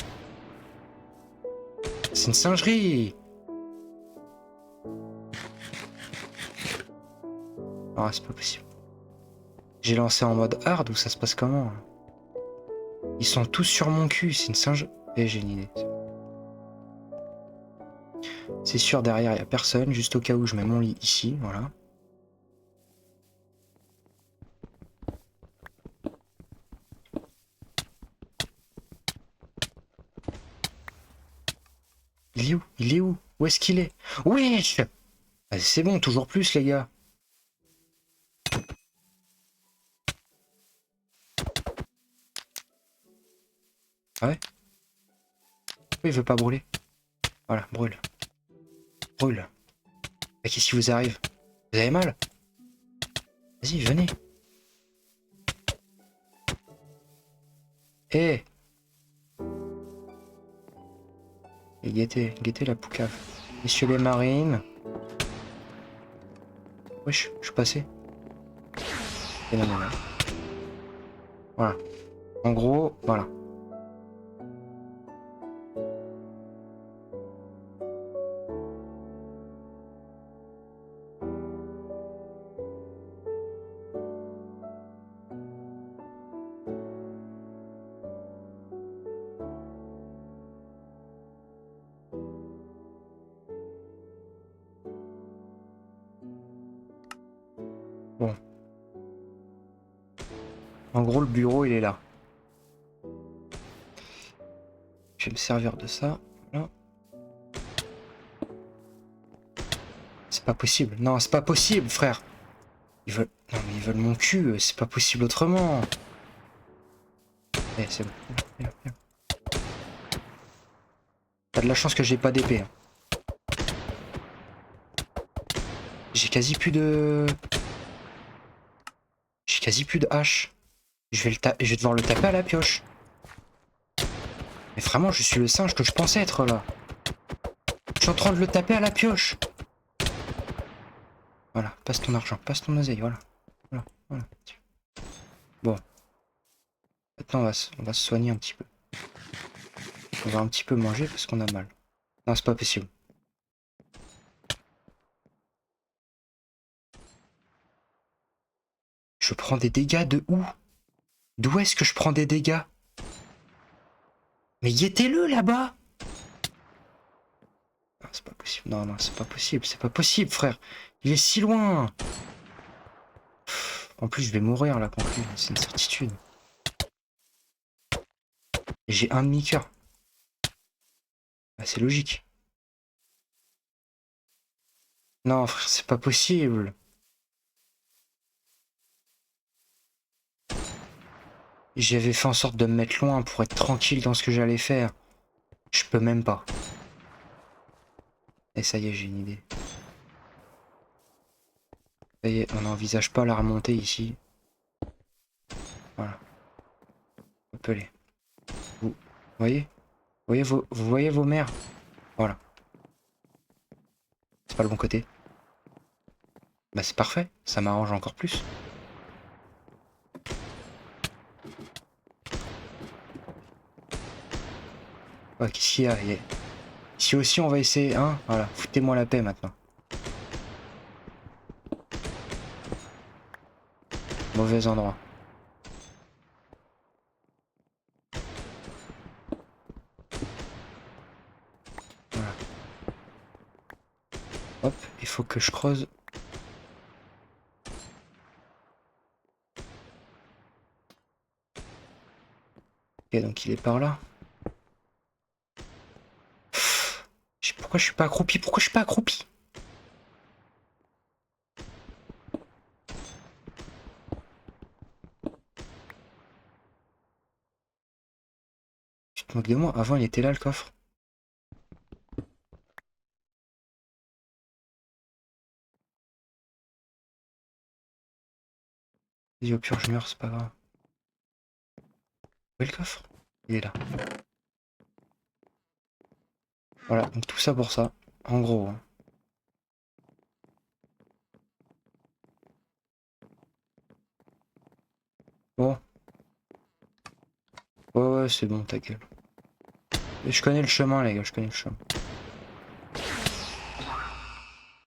C'est une singerie! Ah, c'est pas possible. J'ai lancé en mode hard ou ça se passe comment? Ils sont tous sur mon cul, c'est une singe... Eh, j'ai une idée. C'est sûr, derrière, il y a personne. Juste au cas où, je mets mon lit ici, voilà. Il est où? Il est où? Où est-ce qu'il est? Wesh! Ah, c'est bon, toujours plus, les gars. Ah ouais? Pourquoi il veut pas brûler? Voilà, brûle. Brûle. Ah, qu'est-ce qui vous arrive? Vous avez mal? Vas-y, venez. Eh! Et guettez la poucave. Messieurs les marines. Wesh, je suis passé. Phénoménal. Voilà. En gros, voilà. Bon. En gros, le bureau, il est là. Je vais me servir de ça. Voilà. C'est pas possible. Non, c'est pas possible, frère. Ils veulent... Non, mais ils veulent mon cul. C'est pas possible autrement. Eh, c'est bon. Viens, viens. T'as de la chance que j'ai pas d'épée. Hein. J'ai quasi plus de... J'ai quasi plus de hache. Je vais devoir le taper à la pioche. Mais vraiment, je suis le singe que je pensais être là. Je suis en train de le taper à la pioche. Voilà, passe ton argent, passe ton oseille, voilà. Voilà, voilà. Bon. Maintenant, on va se soigner un petit peu. On va un petit peu manger parce qu'on a mal. Non, c'est pas possible. Je prends des dégâts de où? D'où est-ce que je prends des dégâts? Mais guettez-le là-bas! Non, c'est pas possible. Non, non, c'est pas possible. C'est pas possible, frère. Il est si loin. En plus, je vais mourir là, conclu. C'est une certitude. Et j'ai un demi-cœur. Ah, c'est logique. Non, frère, c'est pas possible. J'avais fait en sorte de me mettre loin pour être tranquille dans ce que j'allais faire. Je peux même pas. Et ça y est, j'ai une idée. Ça y est, on n'envisage pas la remontée ici. Voilà. Appelez. Vous voyez? Vous voyez vos mères? Voilà. C'est pas le bon côté. Bah c'est parfait. Ça m'arrange encore plus. Ouais, qu'est-ce qu'il y a? Ici aussi, on va essayer. Hein? Voilà. Foutez-moi la paix maintenant. Mauvais endroit. Voilà. Hop, il faut que je creuse. Ok, donc il est par là. Pourquoi je suis pas accroupi? Pourquoi je suis pas accroupi? Tu te moques de moi? Avant, il était là, le coffre. Vas-y, au pire, je meurs, c'est pas grave. Où est le coffre? Il est là. Voilà, donc tout ça pour ça. En gros. Hein. Bon. Ouais, ouais, c'est bon, ta gueule. Et je connais le chemin, les gars, je connais le chemin.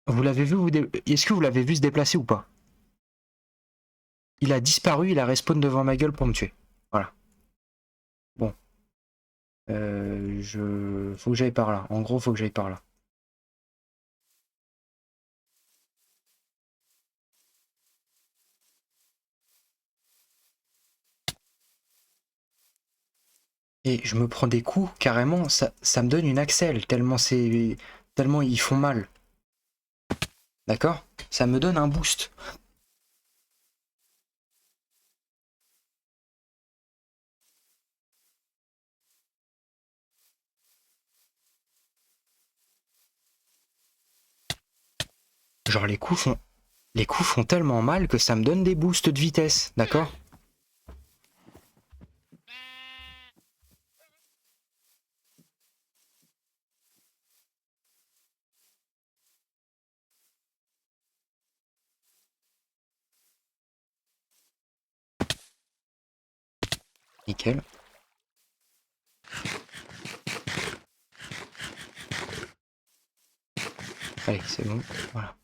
Vous l'avez vu, est-ce que vous l'avez vu se déplacer ou pas? Il a disparu, il a respawn devant ma gueule pour me tuer. Voilà. Bon. Faut que j'aille par là. En gros, faut que j'aille par là. Et je me prends des coups, carrément, ça me donne une axelle, tellement ils font mal. D'accord? Ça me donne un boost. Genre les coups font tellement mal que ça me donne des boosts de vitesse, d'accord? Nickel. Allez, c'est bon, voilà.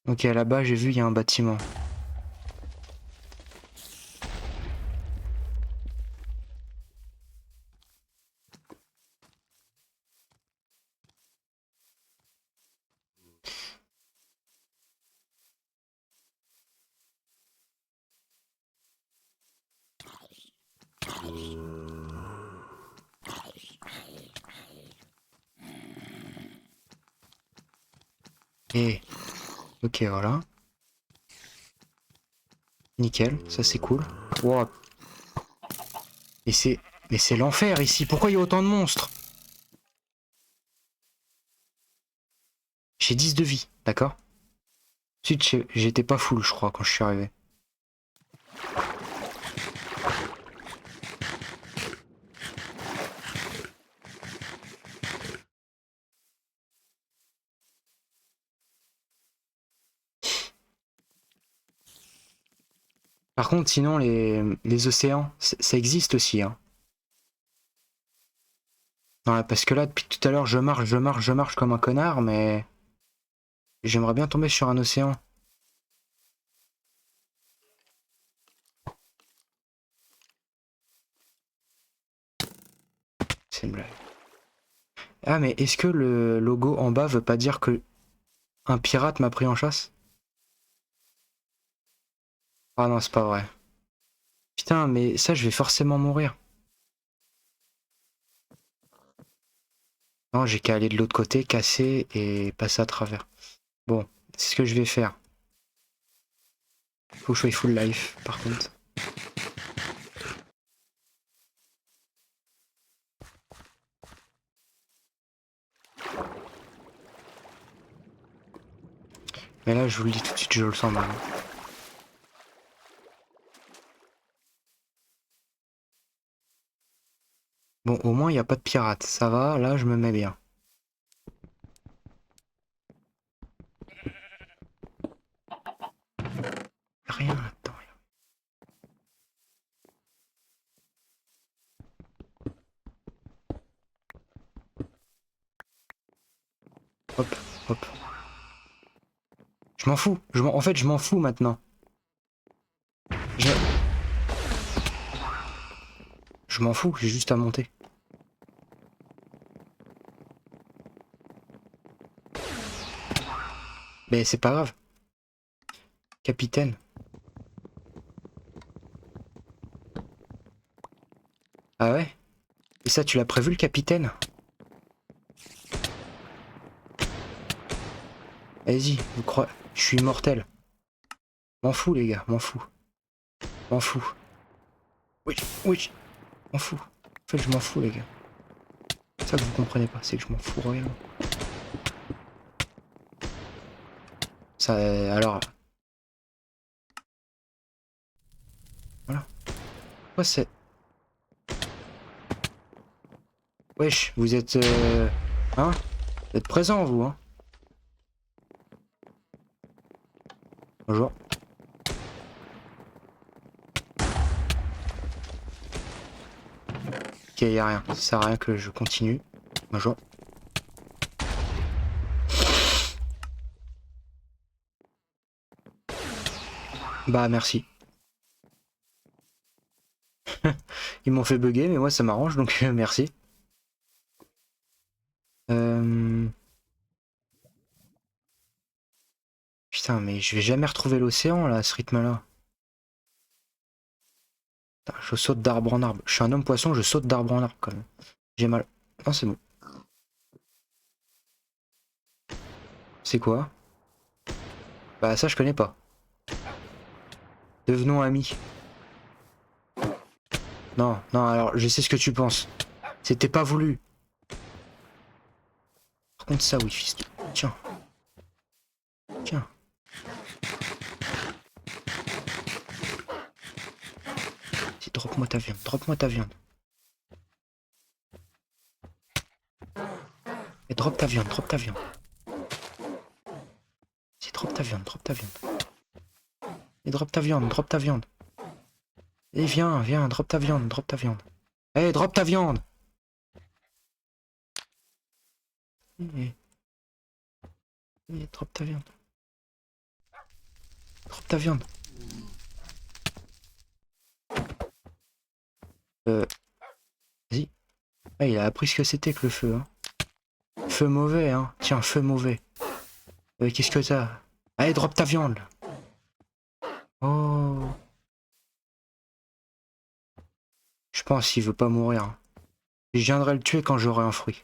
Ok, là-bas, j'ai vu, il y a un bâtiment. Et ok, voilà. Nickel, ça c'est cool. Wow. Et c'est... Mais c'est l'enfer ici, pourquoi il y a autant de monstres? J'ai 10 de vie, d'accord? Ensuite, j'étais pas full, je crois, quand je suis arrivé. Par contre, sinon, les océans, ça existe aussi, hein. Ouais, parce que là, depuis tout à l'heure, je marche comme un connard, mais... J'aimerais bien tomber sur un océan. C'est une blague. Ah, mais est-ce que le logo en bas veut pas dire que un pirate m'a pris en chasse? Ah non, c'est pas vrai. Putain, mais ça, je vais forcément mourir. Non, j'ai qu'à aller de l'autre côté, casser et passer à travers. Bon, c'est ce que je vais faire. Faut que je sois full life, par contre. Mais là, je vous le dis tout de suite, je le sens mal. Bon, au moins, il n'y a pas de pirates. Ça va, là, je me mets bien. Rien là-dedans. Hop, hop. Je m'en fous. En fait, je m'en fous maintenant. Je, je m'en fous, j'ai juste à monter. Mais c'est pas grave. Capitaine. Ah ouais? Et ça, tu l'as prévu, le capitaine? Vas-y, vous croyez... Je suis immortel. M'en fous, les gars, m'en fous. M'en fous. Oui, oui, m'en fous. En fait, je m'en fous, les gars. C'est ça que vous comprenez pas, c'est que je m'en fous royalement. Ça, alors... Voilà. Quoi, c'est... Wesh, vous êtes... Hein? Vous êtes présent, vous, hein? Bonjour. Ok, y a rien. Ça sert à rien que je continue. Bonjour. Bah, merci. Ils m'ont fait bugger, mais moi, ça m'arrange, donc merci. Euh... Putain, mais je vais jamais retrouver l'océan, là, à ce rythme-là. Putain, je saute d'arbre en arbre. Je suis un homme poisson, je saute d'arbre en arbre, quand même. J'ai mal. Non, c'est bon. C'est quoi? Bah, ça, je connais pas. Devenons amis. Non, non, alors, je sais ce que tu penses. C'était pas voulu. Par contre, ça, oui, fils de... Tiens, tiens. Drop-moi ta viande, drop-moi ta viande. Et drop ta viande, drop ta viande. C'est drop ta viande, drop ta viande. Et drop ta viande, drop ta viande. Et viens, viens, drop ta viande, drop ta viande. Eh, drop ta viande! Eh, drop ta viande. Drop ta viande. Vas-y. Ah, il a appris ce que c'était que le feu, hein. Feu mauvais, hein. Tiens, feu mauvais. Qu'est-ce que t'as? Allez, drop ta viande, là. Oh. Je pense qu'il veut pas mourir, hein. Je viendrai le tuer quand j'aurai un fruit.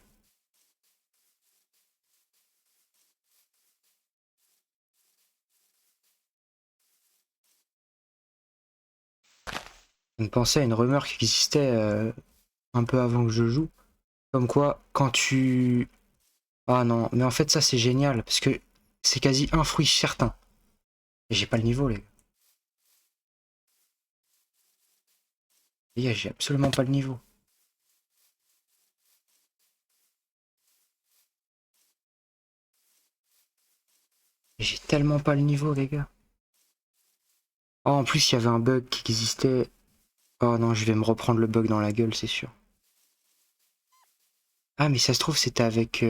Je me pensais à une rumeur qui existait un peu avant que je joue. Comme quoi, quand tu... Ah non, mais en fait ça c'est génial, parce que c'est quasi un fruit certain. Et j'ai pas le niveau, les gars. Les gars, j'ai absolument pas le niveau. J'ai tellement pas le niveau, les gars. Oh, en plus, il y avait un bug qui existait. Oh non, je vais me reprendre le bug dans la gueule, c'est sûr. Ah, mais ça se trouve, c'était avec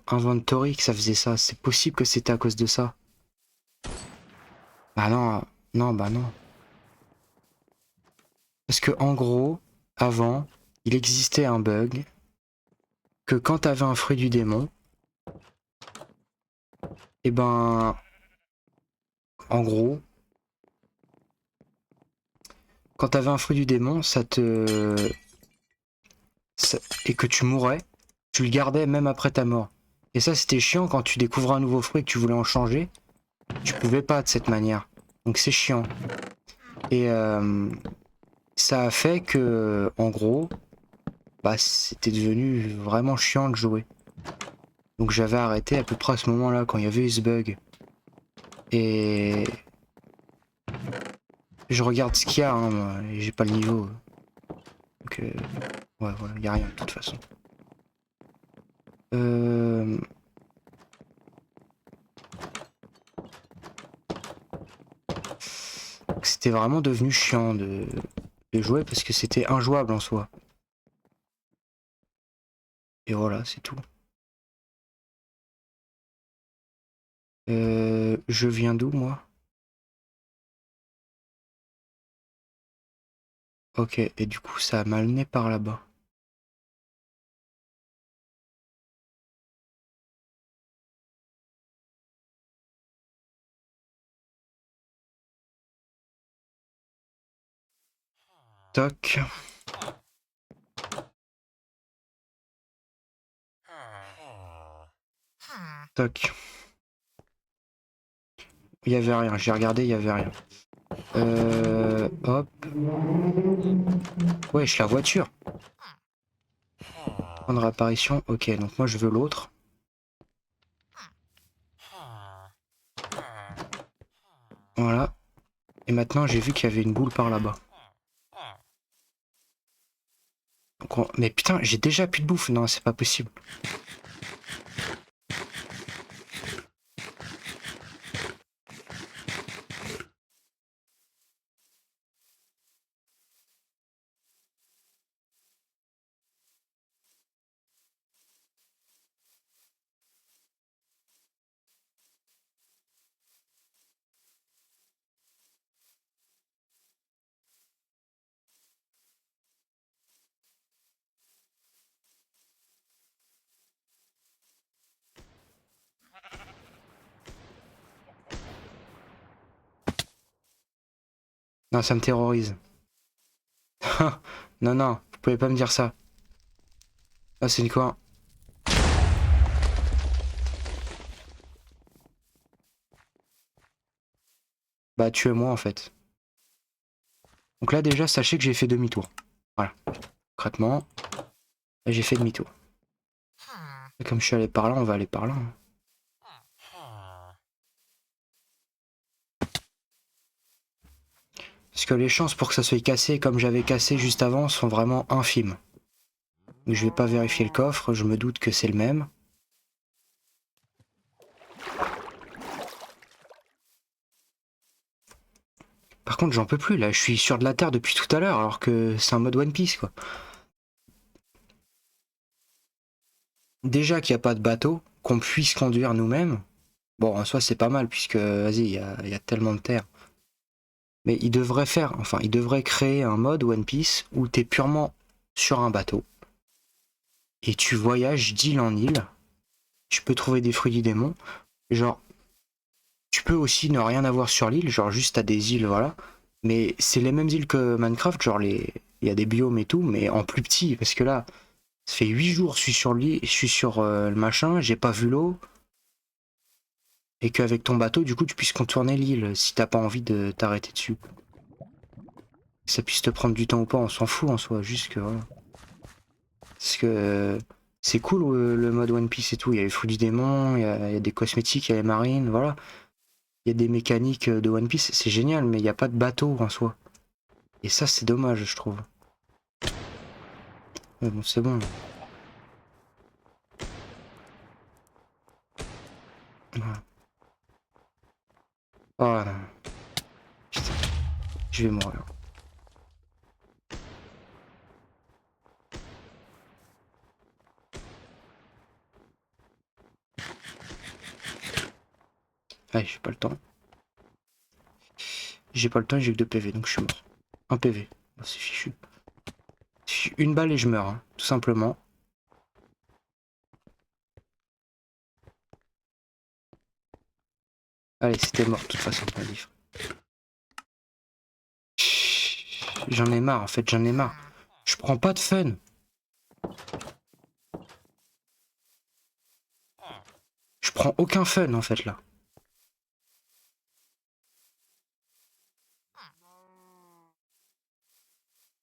Inventory que ça faisait ça. C'est possible que c'était à cause de ça. Bah non, non, bah non. Parce que en gros, avant, il existait un bug que quand t'avais un fruit du démon, et ben, en gros, quand t'avais un fruit du démon, et que tu mourais, tu le gardais même après ta mort. Et ça, c'était chiant quand tu découvrais un nouveau fruit et que tu voulais en changer. Tu pouvais pas de cette manière. Donc c'est chiant. Et ça a fait que, en gros, bah, c'était devenu vraiment chiant de jouer. Donc j'avais arrêté à peu près à ce moment-là, quand il y avait eu ce bug. Et je regarde ce qu'il y a, hein, moi, et j'ai pas le niveau. Donc, ouais, voilà, il y a rien de toute façon. C'était vraiment devenu chiant de jouer parce que c'était injouable en soi. Et voilà, c'est tout. Je viens d'où, moi? Ok, et du coup, ça m'a amené par là-bas. Toc. Toc. Il y avait rien, j'ai regardé, il y avait rien. Hop. Wesh, la voiture. Point de réapparition, ok, donc moi je veux l'autre. Voilà. Et maintenant j'ai vu qu'il y avait une boule par là-bas. Mais putain, j'ai déjà plus de bouffe. Non, c'est pas possible. Non, ça me terrorise. Non, non, vous pouvez pas me dire ça. Ah, c'est une quoi? Bah, tuez-moi en fait. Donc là, déjà, sachez que j'ai fait demi-tour. Voilà. Concrètement, là, j'ai fait demi-tour. Et comme je suis allé par là, on va aller par là, hein. Parce que les chances pour que ça soit cassé comme j'avais cassé juste avant sont vraiment infimes. Donc, je vais pas vérifier le coffre, je me doute que c'est le même. Par contre, j'en peux plus, là, je suis sur de la terre depuis tout à l'heure, alors que c'est un mode One Piece, quoi. Déjà qu'il n'y a pas de bateau, qu'on puisse conduire nous-mêmes, bon, en soi, c'est pas mal, puisque, vas-y, il y a tellement de terre. Mais il devrait faire, enfin, il devrait créer un mode One Piece où t'es purement sur un bateau, et tu voyages d'île en île, tu peux trouver des fruits du démon, genre, tu peux aussi ne rien avoir sur l'île, genre juste à des îles, voilà. Mais c'est les mêmes îles que Minecraft, genre il y a des biomes et tout, mais en plus petit, parce que là, ça fait 8 jours, je suis sur l'île, je suis sur le machin, j'ai pas vu l'eau, et qu'avec ton bateau, du coup, tu puisses contourner l'île si t'as pas envie de t'arrêter dessus. Que ça puisse te prendre du temps ou pas, on s'en fout en soi, juste que voilà. Parce que c'est cool le mode One Piece et tout, il y a les fruits du démon, il y a des cosmétiques, il y a les marines, voilà. Il y a des mécaniques de One Piece, c'est génial, mais il n'y a pas de bateau en soi. Et ça, c'est dommage, je trouve. Mais bon, c'est bon. Voilà. Oh non. Putain, je vais mourir. Allez, j'ai pas le temps. J'ai pas le temps et j'ai que 2 PV, donc je suis mort. 1 PV. Oh, c'est fichu. Une balle et je meurs, hein, tout simplement. Allez, c'était mort de toute façon, le livre. J'en ai marre, en fait, j'en ai marre. Je prends pas de fun. Je prends aucun fun, en fait, là.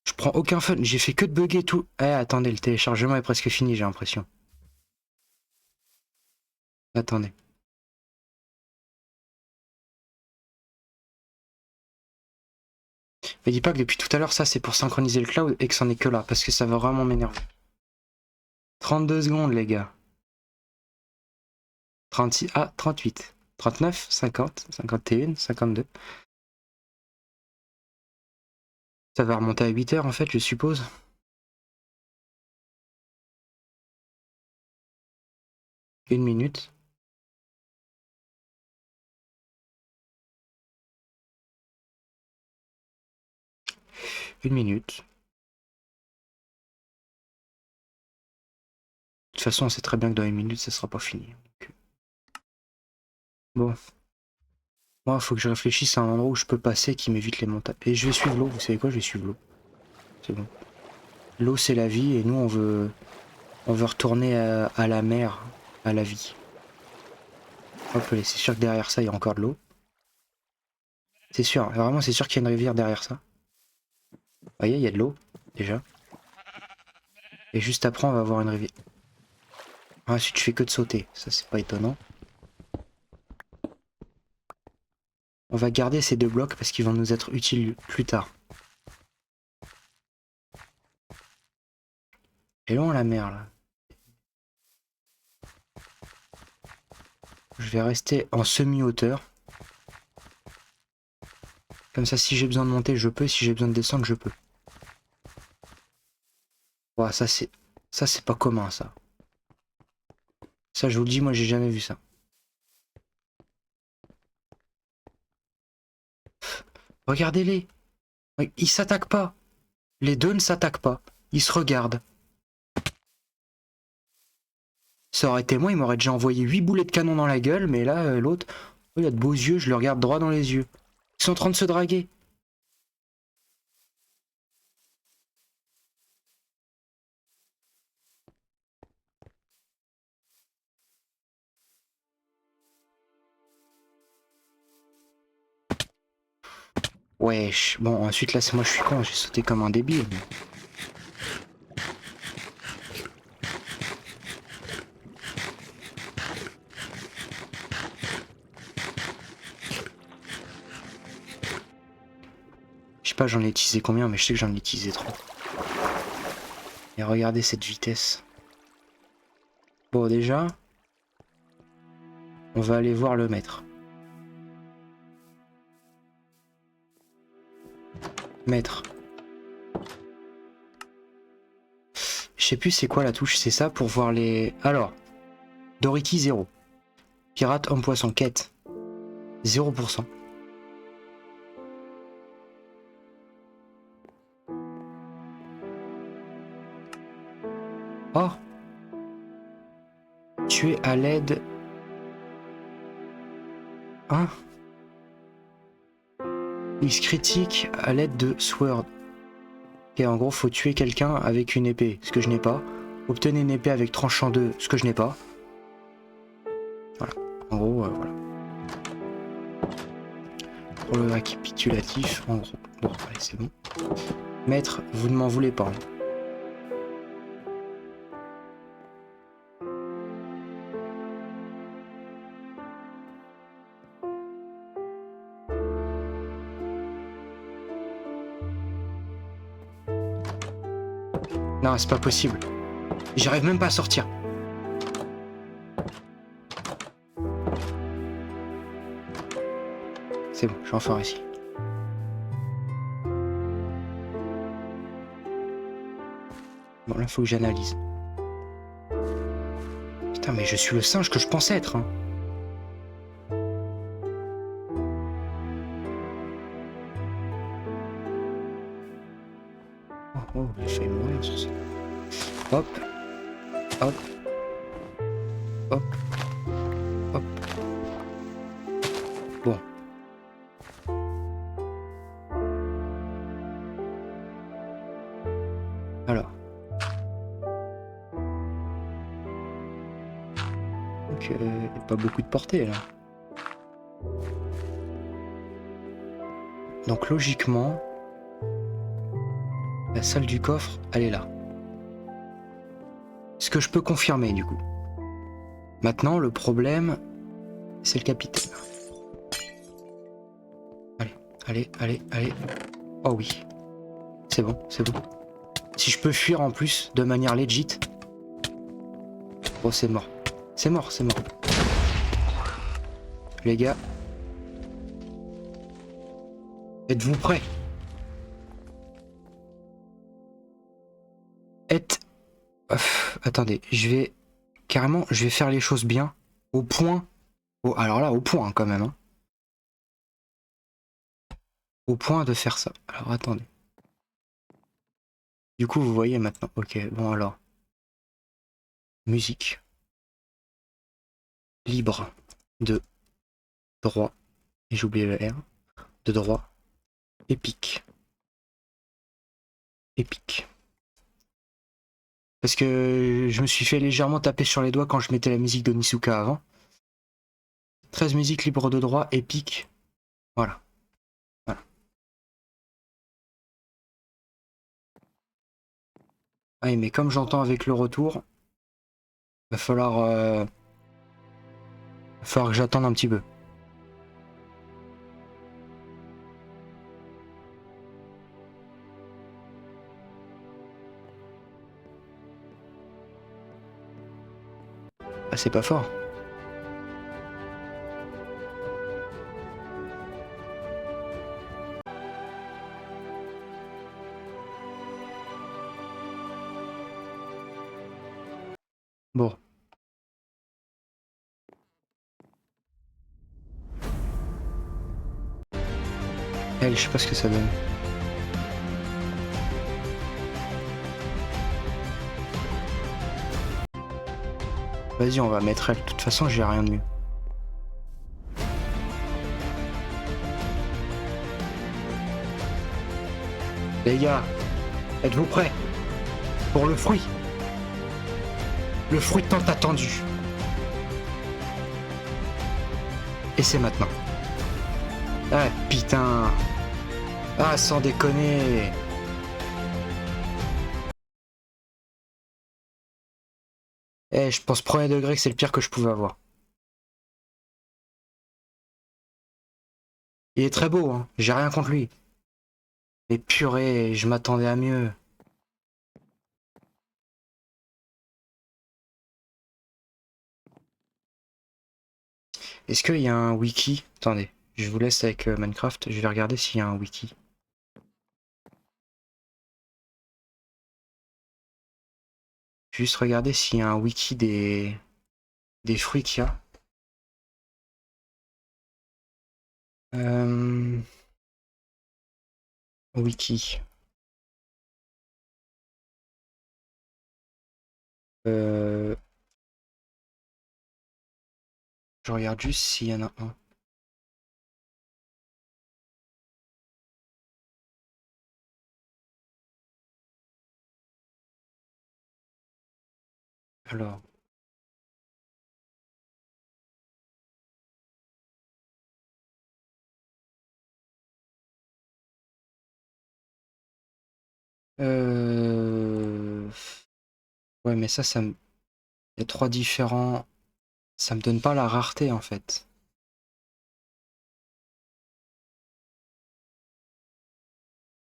Je prends aucun fun. J'ai fait que de bugger tout. Eh, attendez, le téléchargement est presque fini, j'ai l'impression. Attendez. Mais dis pas que depuis tout à l'heure, ça, c'est pour synchroniser le cloud et que c'en est que là, parce que ça va vraiment m'énerver. 32 secondes, les gars. 36, ah, 38. 39, 50, 51, 52. Ça va remonter à 8 heures, en fait, je suppose. Une minute. Une minute. De toute façon, on sait très bien que dans une minute, ça sera pas fini. Donc... Bon. Moi, il faut que je réfléchisse à un endroit où je peux passer qui m'évite les montagnes. Et je vais suivre l'eau, vous savez quoi, je vais suivre l'eau. C'est bon. L'eau, c'est la vie, et nous, on veut retourner à la mer, à la vie. Hop, allez, c'est sûr que derrière ça, il y a encore de l'eau. C'est sûr, vraiment, c'est sûr qu'il y a une rivière derrière ça. Vous voyez, il y a de l'eau, déjà. Et juste après, on va avoir une rivière. Ensuite, je fais que de sauter, ça, c'est pas étonnant. On va garder ces deux blocs parce qu'ils vont nous être utiles plus tard. Et loin la mer, là. Je vais rester en semi-hauteur. Comme ça, si j'ai besoin de monter, je peux. Si j'ai besoin de descendre, je peux. Ouah, ça, c'est pas commun, ça. Ça, je vous le dis, moi, j'ai jamais vu ça. Regardez-les. Ils s'attaquent pas. Les deux ne s'attaquent pas. Ils se regardent. Ça aurait été moi, il m'aurait déjà envoyé 8 boulets de canon dans la gueule, mais là, l'autre, il a de beaux yeux, je le regarde droit dans les yeux. Ils sont en train de se draguer. Wesh. Bon, ensuite, là, c'est moi, je suis con, j'ai sauté comme un débile. Mais... Je sais pas, j'en ai utilisé combien, mais je sais que j'en ai utilisé trop. Et regardez cette vitesse. Bon, déjà, on va aller voir le maître. Maître. Je sais plus c'est quoi la touche, c'est ça pour voir les... Alors, Doriki 0. Pirate homme poisson quête. 0%. Oh. Tuer à l'aide... Hein? X critique à l'aide de Sword. Ok, en gros, faut tuer quelqu'un avec une épée, ce que je n'ai pas. Obtenez une épée avec tranchant 2, ce que je n'ai pas. Voilà. En gros, voilà. Pour le récapitulatif, en gros. Bon, allez, c'est bon. Maître, vous ne m'en voulez pas. Non, c'est pas possible. J'arrive même pas à sortir. C'est bon, je suis enfin réussi. Bon, là, faut que j'analyse. Putain, mais je suis le singe que je pensais être, hein. Oh, j'ai failli mourir sur ça. Hop. Hop. Hop. Hop. donc pas beaucoup de portée là. Donc logiquement, la salle du coffre, elle est là. Ce que je peux confirmer du coup. Maintenant, le problème, c'est le capitaine. Allez, allez, allez, allez. Oh oui. C'est bon, c'est bon. Si je peux fuir en plus de manière legit. Oh, c'est mort. C'est mort, c'est mort. Les gars. Êtes-vous prêts? Attendez, je vais... Carrément, je vais faire les choses bien. Au point. Alors là, au point quand même. Hein. Au point de faire ça. Alors attendez. Du coup, vous voyez maintenant. Ok, bon alors. Musique. Libre. De droit. Et j'ai oublié le R. De droit. Épique. Épique. Parce que je me suis fait légèrement taper sur les doigts quand je mettais la musique de Nisuka avant. 13 musiques libres de droit, épique. Voilà. Voilà. Ah, mais comme j'entends avec le retour, va falloir que j'attende un petit peu. Ah, c'est pas fort. Bon. Elle, je sais pas ce que ça donne. Vas-y, on va mettre elle. De toute façon, j'ai rien de mieux. Les gars, êtes-vous prêts pour le fruit? Le fruit tant attendu. Et c'est maintenant. Ah putain. Ah, sans déconner. Eh, je pense premier degré que c'est le pire que je pouvais avoir. Il est très beau, hein. J'ai rien contre lui. Mais purée, je m'attendais à mieux. Est-ce qu'il y a un wiki? Attendez, je vous laisse avec Minecraft. Je vais regarder s'il y a un wiki. Juste regarder s'il y a un wiki des fruits qu'il y a. Wiki. Je regarde juste s'il y en a un. Alors. Ouais, mais ça me... Il y a trois différents... Ça me donne pas la rareté, en fait.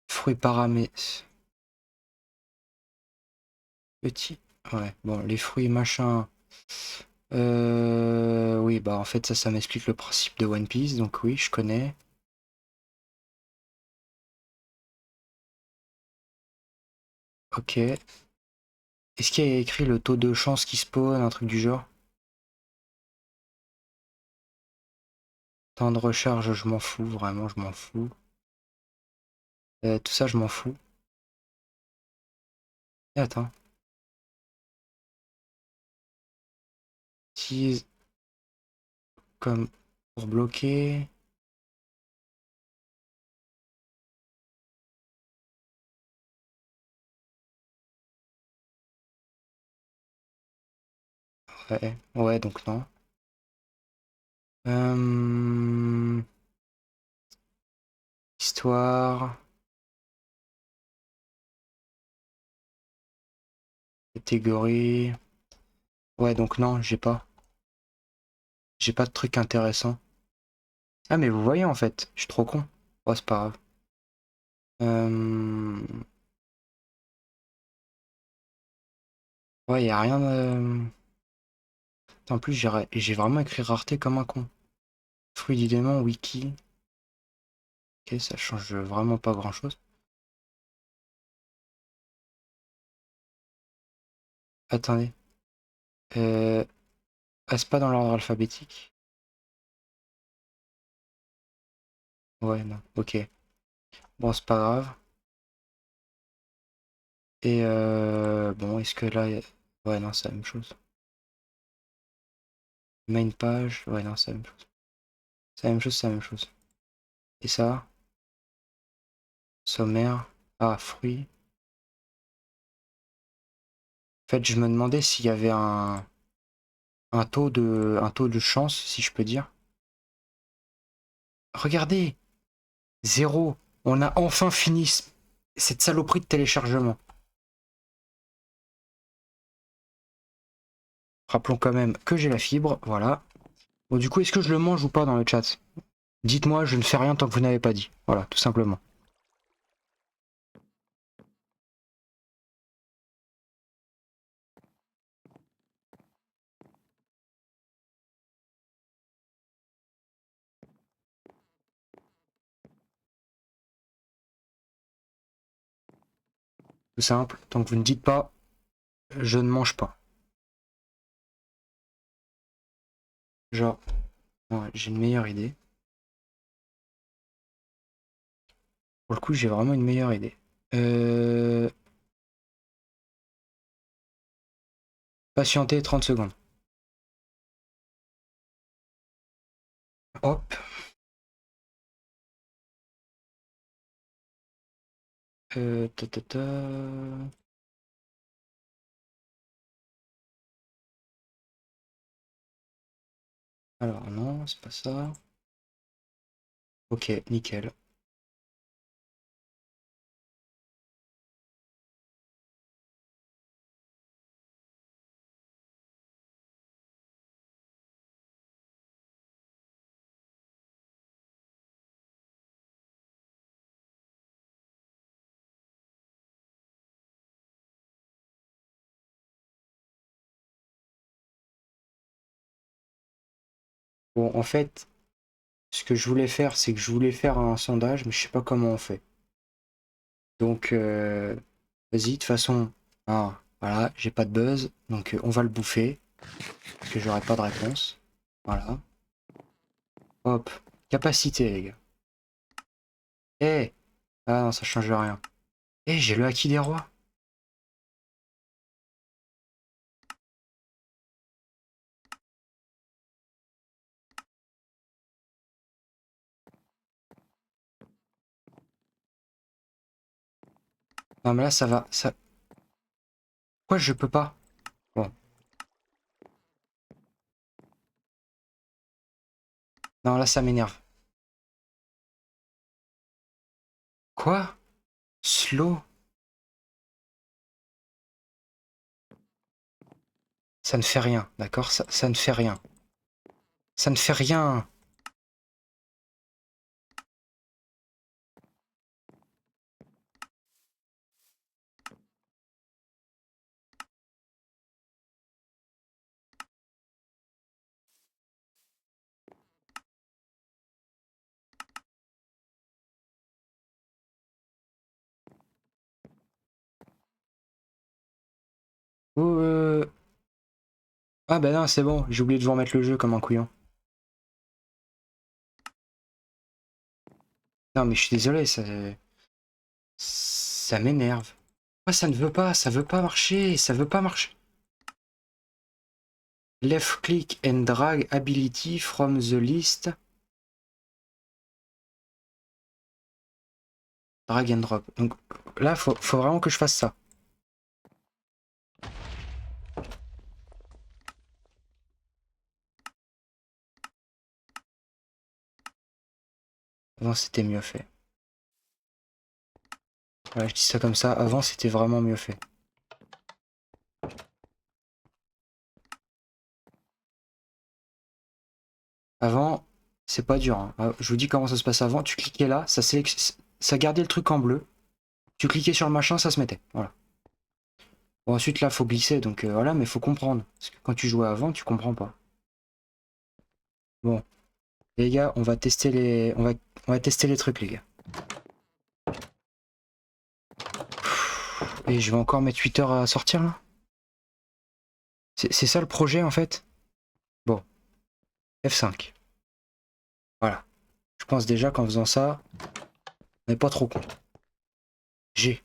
Fruits paramé... Petit. Ouais, bon, les fruits machin... Oui, bah en fait ça m'explique le principe de One Piece, donc oui, je connais. Ok. Est-ce qu'il y a écrit le taux de chance qui spawn, un truc du genre? Temps de recharge, je m'en fous, vraiment, je m'en fous. Tout ça, je m'en fous. Et attends. Utilise comme pour bloquer. Ouais, ouais, donc non. Histoire. Catégorie. Ouais, donc non, j'ai pas. J'ai pas de truc intéressant. Ah, mais vous voyez en fait, je suis trop con. Oh, c'est pas grave. Ouais, y a rien de... En plus, j'ai vraiment écrit rareté comme un con. Fruit du démon, wiki. Ok, ça change vraiment pas grand chose. Attendez. Ah, c'est pas dans l'ordre alphabétique? Ouais, non. Ok. Bon, c'est pas grave. Et bon, est-ce que là... Ouais, non, c'est la même chose. Main page. Ouais, non, c'est la même chose. C'est la même chose, c'est la même chose. Et ça? Sommaire. Ah, fruits. En fait, je me demandais s'il y avait un taux de chance, si je peux dire. Regardez! Zéro. On a enfin fini cette saloperie de téléchargement. Rappelons quand même que j'ai la fibre, voilà. Bon, du coup, est-ce que je le mange ou pas dans le chat? Dites-moi, je ne fais rien tant que vous n'avez pas dit. Voilà, tout simplement. Tout simple. Tant que vous ne dites pas, je ne mange pas. Genre, ouais, j'ai une meilleure idée. Pour le coup, j'ai vraiment une meilleure idée. Patienter 30 secondes. Hop. Ta, ta, ta. Alors non, c'est pas ça. Ok, nickel. Bon, en fait, ce que je voulais faire, c'est que je voulais faire un sondage, mais je sais pas comment on fait. Donc, vas-y, de toute façon, ah, voilà, j'ai pas de buzz, donc on va le bouffer, parce que j'aurai pas de réponse. Voilà. Hop. Capacité, les gars. Eh! Ah non, ça change rien. Eh, j'ai le acquis des rois. Non, mais là, ça va. Ça... Pourquoi je peux pas? Bon. Non, là, ça m'énerve. Quoi? Slow? Ça ne fait rien, d'accord? Ça ne fait rien. Ça ne fait rien. Oh, ah bah non, c'est bon, j'ai oublié de vous remettre le jeu comme un couillon. Non, mais je suis désolé, ça m'énerve. Ah, ça ne veut pas, ça veut pas marcher, ça veut pas marcher. Left click and drag ability from the list. Drag and drop. Donc là, faut vraiment que je fasse ça. Avant, c'était mieux fait. Voilà, je dis ça comme ça. Avant, c'était vraiment mieux fait. Avant, c'est pas dur, hein. Je vous dis comment ça se passe avant. Tu cliquais là, ça gardait le truc en bleu. Tu cliquais sur le machin, ça se mettait. Voilà. Bon, ensuite, là, faut glisser. Donc voilà, mais faut comprendre. Parce que quand tu jouais avant, tu comprends pas. Bon. Les gars, on va tester les. On va tester les trucs, les gars. Et je vais encore mettre 8 heures à sortir là. C'est ça le projet en fait. Bon, F5. Voilà. Je pense déjà qu'en faisant ça, on n'est pas trop con. G.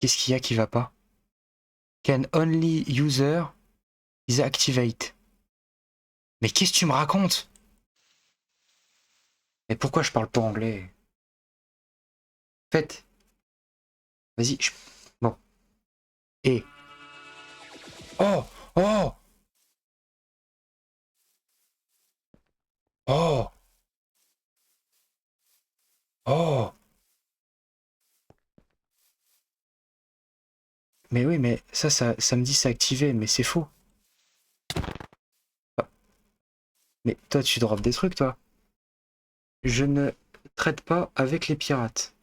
Qu'est-ce qu'il y a qui va pas? Can only user is activate. Mais qu'est-ce que tu me racontes? Mais pourquoi je parle pas anglais? En fait, vas-y. Bon. Et. Oh! Oh! Oh! Oh! Mais oui, mais ça me dit c'est activé, mais c'est faux. Ah, mais toi, tu drops des trucs, toi. Je ne traite pas avec les pirates.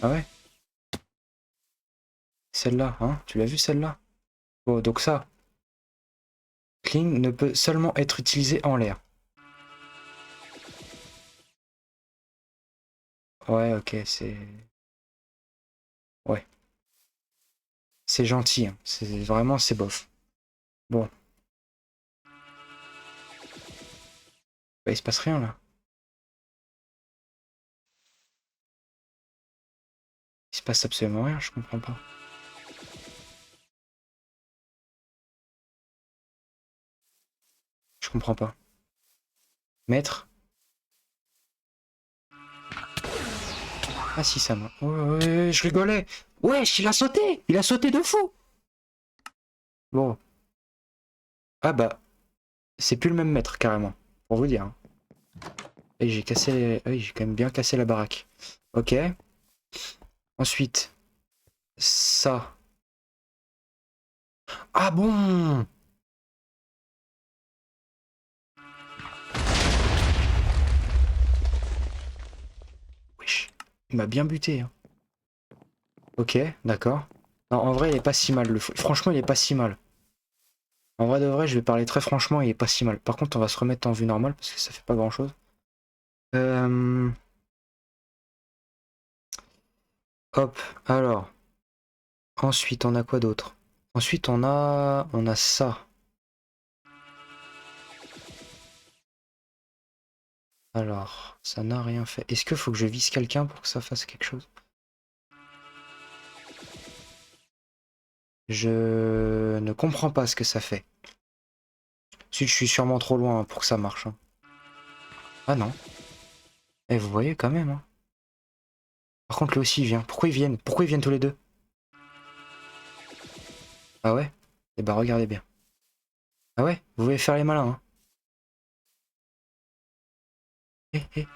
Ah ouais? Celle-là, hein? Tu l'as vu celle-là? Bon, donc ça, Kling ne peut seulement être utilisé en l'air. Ouais, ok, c'est... Ouais, c'est gentil, hein. C'est vraiment, c'est bof. Bon, bah, il se passe rien, là. Il se passe absolument rien, je comprends pas. Je comprends pas. Maître? Ah si, ça m'a... Ouais, ouais, ouais, je rigolais. Wesh, il a sauté! Il a sauté de fou! Bon. Ah bah, c'est plus le même maître, carrément. Pour vous dire, hein. Et j'ai cassé... Oui, j'ai quand même bien cassé la baraque. Ok. Ensuite, ça. Ah bon! Wesh, il m'a bien buté, hein. Ok, d'accord. Non, en vrai, il est pas si mal. Franchement, il est pas si mal. En vrai de vrai, je vais parler très franchement, il est pas si mal. Par contre, on va se remettre en vue normale parce que ça fait pas grand chose. Euh... Hop, alors. Ensuite, on a quoi d'autre? Ensuite, on a ça. Alors, ça n'a rien fait. Est-ce qu'il faut que je vise quelqu'un pour que ça fasse quelque chose? Je ne comprends pas ce que ça fait. Ensuite, je suis sûrement trop loin pour que ça marche, hein. Ah non. Eh, vous voyez quand même, hein. Par contre, lui aussi, il vient. Pourquoi ils viennent? Pourquoi ils viennent tous les deux? Ah ouais? Eh ben, regardez bien. Ah ouais? Vous voulez faire les malins, hein? Eh, eh,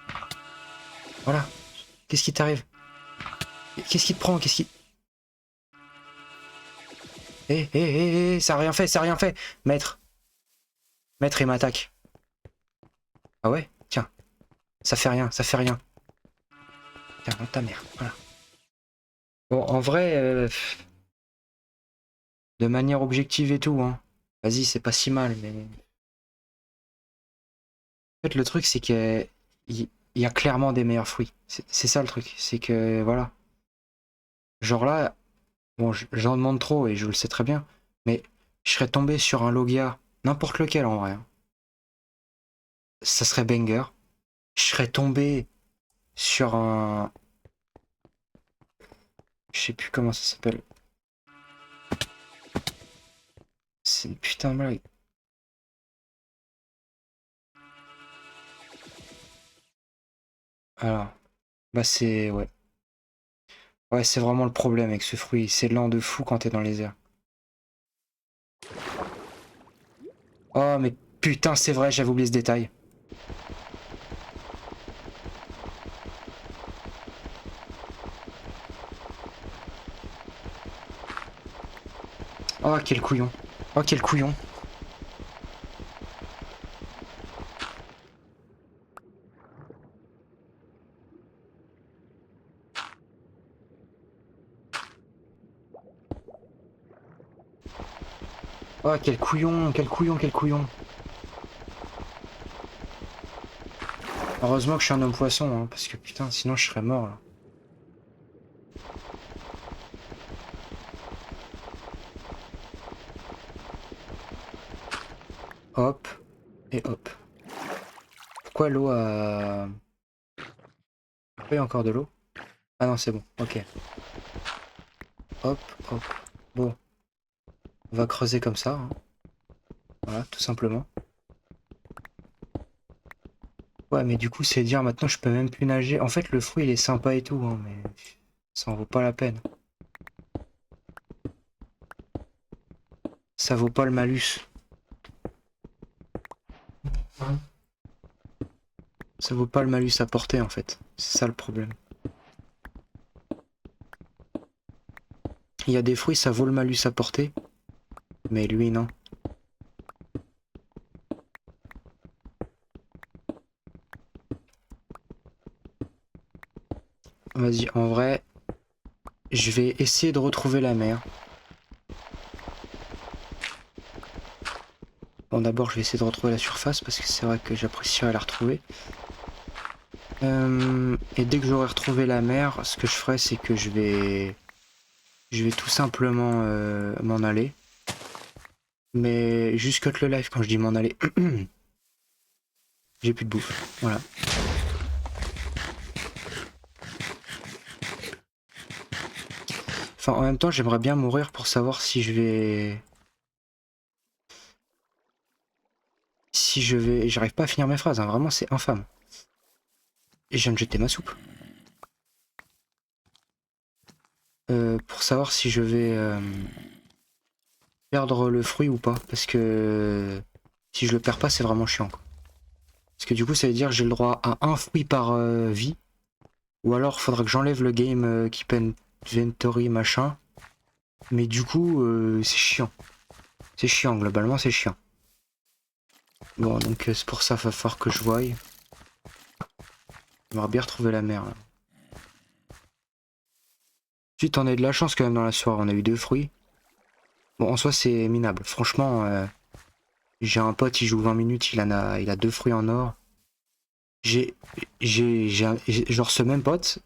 voilà. Qu'est-ce qui t'arrive? Qu'est-ce qui te prend? Qu'est-ce qui... Ça a rien fait, ça a rien fait. Maître, maître, il m'attaque. Ah ouais? Tiens, ça fait rien, ça fait rien. Tiens, dans ta mère, voilà. Bon, en vrai, de manière objective et tout, hein. Vas-y, c'est pas si mal, mais... En fait, le truc, c'est qu'il y a clairement des meilleurs fruits. C'est ça le truc, c'est que, voilà. Genre là, bon, j'en demande trop et je le sais très bien, mais je serais tombé sur un Logia, n'importe lequel en vrai, hein. Ça serait banger. Je serais tombé sur un... Je sais plus comment ça s'appelle. C'est une putain de blague. Alors, bah c'est... Ouais. Ouais, c'est vraiment le problème avec ce fruit. C'est lent de fou quand t'es dans les airs. Oh, mais putain, c'est vrai, j'avais oublié ce détail. Oh, quel couillon. Oh, quel couillon. Oh, quel couillon, quel couillon, quel couillon. Heureusement que je suis un homme poisson, hein, parce que putain, sinon je serais mort là. Hop, et hop. Pourquoi l'eau a... Pourquoi il y a encore de l'eau? Ah non, c'est bon, ok. Hop, hop. Bon, on va creuser comme ça, hein. Voilà, tout simplement. Ouais, mais du coup, c'est dire maintenant je peux même plus nager. En fait, le fruit il est sympa et tout, hein, mais ça en vaut pas la peine. Ça vaut pas le malus. Ça vaut pas le malus à porter en fait. C'est ça le problème. Il y a des fruits, ça vaut le malus à porter. Mais lui, non. Vas-y, en vrai, je vais essayer de retrouver la mer. Bon, d'abord, je vais essayer de retrouver la surface parce que c'est vrai que j'apprécierais la retrouver. Et dès que j'aurai retrouvé la mer, ce que je ferai, c'est que je vais tout simplement m'en aller. Mais juste cut le live quand je dis m'en aller. J'ai plus de bouffe. Voilà. Enfin, en même temps, j'aimerais bien mourir pour savoir si je vais... Si je vais... J'arrive pas à finir mes phrases, hein. Vraiment, c'est infâme. Et je viens de jeter ma soupe. Pour savoir si je vais perdre le fruit ou pas. Parce que si je le perds pas, c'est vraiment chiant, quoi. Parce que du coup, ça veut dire que j'ai le droit à un fruit par vie. Ou alors, faudra que j'enlève le game Keep Inventory machin. Mais du coup, c'est chiant. C'est chiant, globalement, c'est chiant. Bon, donc c'est pour ça, va falloir que je voie. J'aimerais bien retrouver la mer, là. Ensuite, on a eu de la chance quand même dans la soirée. On a eu 2 fruits. Bon, en soi, c'est minable. Franchement, j'ai un pote, il joue 20 minutes, il a 2 fruits en or. Genre, ce même pote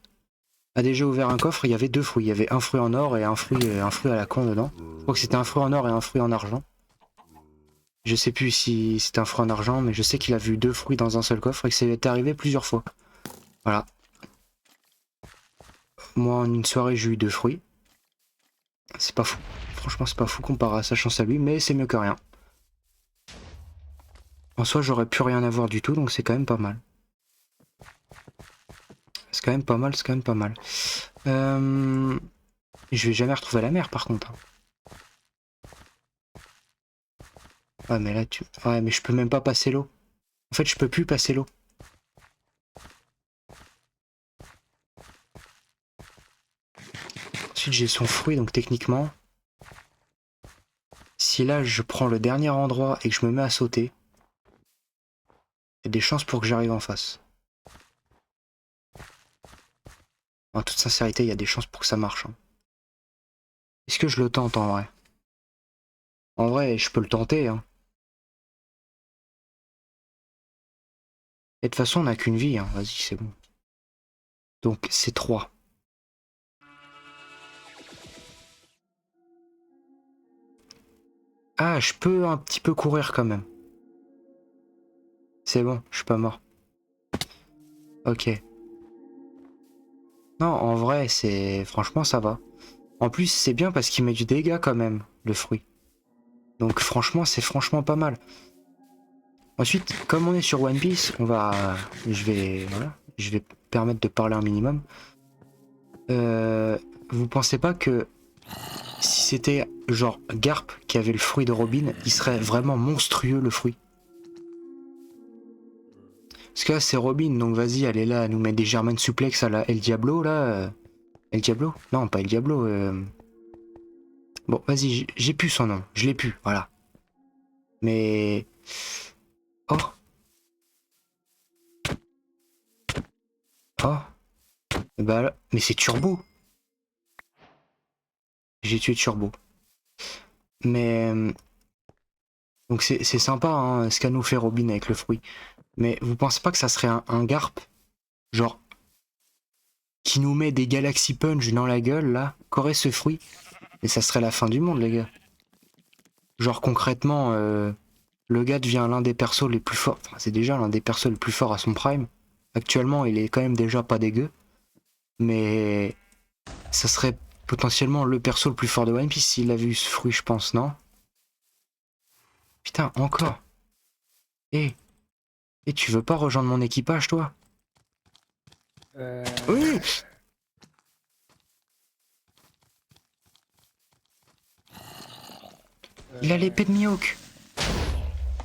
a déjà ouvert un coffre, il y avait 2 fruits. Il y avait un fruit en or et un fruit à la con dedans. Je crois que c'était un fruit en or et un fruit en argent. Je sais plus si c'était un fruit en argent, mais je sais qu'il a vu 2 fruits dans un seul coffre et que ça lui est arrivé plusieurs fois. Voilà. Moi, en une soirée, j'ai eu 2 fruits. C'est pas fou. Franchement, c'est pas fou comparé à sa chance à lui, mais c'est mieux que rien. En soi, j'aurais pu rien avoir du tout, donc c'est quand même pas mal. C'est quand même pas mal, c'est quand même pas mal. Je vais jamais retrouver la mer, par contre. Ouais, mais là, tu... Ouais, mais je peux même pas passer l'eau. En fait, je peux plus passer l'eau. Ensuite, j'ai son fruit, donc techniquement... Si là, je prends le dernier endroit et que je me mets à sauter, il y a des chances pour que j'arrive en face. En toute sincérité, il y a des chances pour que ça marche, hein. Est-ce que je le tente, en vrai? En vrai, je peux le tenter, hein. Et de toute façon, on n'a qu'une vie, hein. Vas-y, c'est bon. Donc, c'est 3. Ah, je peux un petit peu courir quand même. C'est bon, je suis pas mort. Ok. Non, en vrai, c'est... Franchement, ça va. En plus, c'est bien parce qu'il met du dégât quand même, le fruit. Donc franchement, c'est franchement pas mal. Ensuite, comme on est sur One Piece, on va... Voilà. Je vais permettre de parler un minimum. Vous pensez pas que Si c'était genre Garp qui avait le fruit de Robin, il serait vraiment monstrueux le fruit. Parce que là c'est Robin, donc vas-y, elle est là, elle nous met des German suplex à la El Diablo là. El Diablo? Non, pas El Diablo. Bon, vas-y, j'ai plus son nom, je l'ai plus, voilà. Mais... Oh! Oh! Bah là... Mais c'est Turbo! J'ai tué Turbo. Mais... Donc c'est sympa hein, ce qu'a nous fait Robin avec le fruit. Mais vous pensez pas que ça serait un Garp? Genre... Qui nous met des Galaxy Punch dans la gueule, là? Qu'aurait ce fruit? Mais ça serait la fin du monde, les gars. Genre concrètement, le gars devient l'un des persos les plus forts. Enfin, c'est déjà l'un des persos les plus forts à son prime. Actuellement, il est quand même déjà pas dégueu. Mais ça serait potentiellement le perso le plus fort de One Piece s'il avait eu ce fruit, je pense, non? Putain, encore. Eh, tu veux pas rejoindre mon équipage, toi? Oui! Il a l'épée de Mihawk.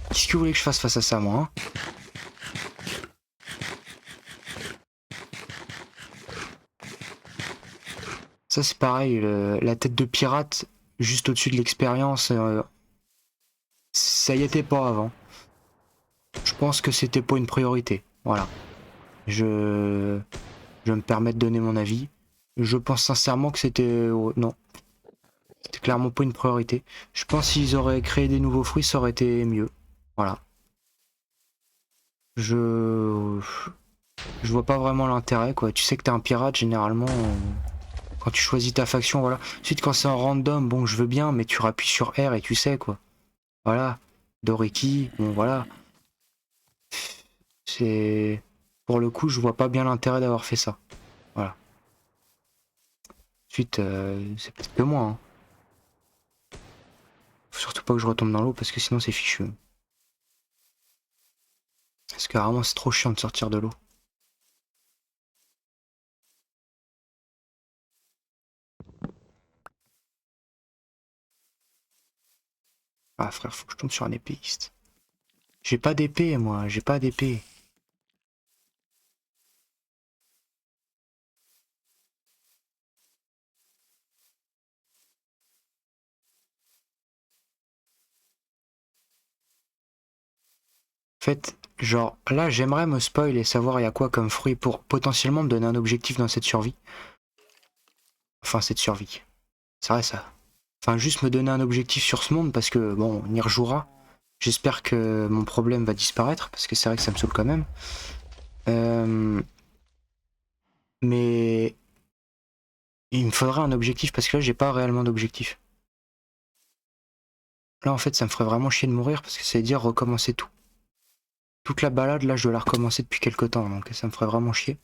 Qu'est-ce que vous voulez que je fasse face à ça, moi, hein? Ça, c'est pareil, la tête de pirate, juste au-dessus de l'expérience, ça y était pas avant. Je pense que c'était pas une priorité. Voilà. Je me permets de donner mon avis. Je pense sincèrement que c'était... non. C'était clairement pas une priorité. Je pense qu'ils auraient créé des nouveaux fruits, ça aurait été mieux. Voilà. Je... Je vois pas vraiment l'intérêt, quoi. Tu sais que t'es un pirate, généralement... Quand tu choisis ta faction, voilà. Ensuite, quand c'est en random, bon, je veux bien, mais tu rappuies sur R et tu sais, quoi. Voilà. Doreki, bon, voilà. C'est... Pour le coup, je vois pas bien l'intérêt d'avoir fait ça. Voilà. Ensuite, c'est peut-être que moi, hein. Faut surtout pas que je retombe dans l'eau parce que sinon c'est fichu. Parce que vraiment c'est trop chiant de sortir de l'eau. Ah frère, faut que je tombe sur un épéiste. J'ai pas d'épée moi, j'ai pas d'épée. En fait, genre là j'aimerais me spoil et savoir il y a quoi comme fruit pour potentiellement me donner un objectif dans cette survie. Enfin cette survie. C'est vrai ça. Enfin juste me donner un objectif sur ce monde parce que bon, on y rejouera. J'espère que mon problème va disparaître parce que c'est vrai que ça me saoule quand même. Mais il me faudrait un objectif parce que là j'ai pas réellement d'objectif. Là en fait ça me ferait vraiment chier de mourir parce que ça veut dire recommencer tout. Toute la balade là je dois la recommencer depuis quelques temps donc ça me ferait vraiment chier.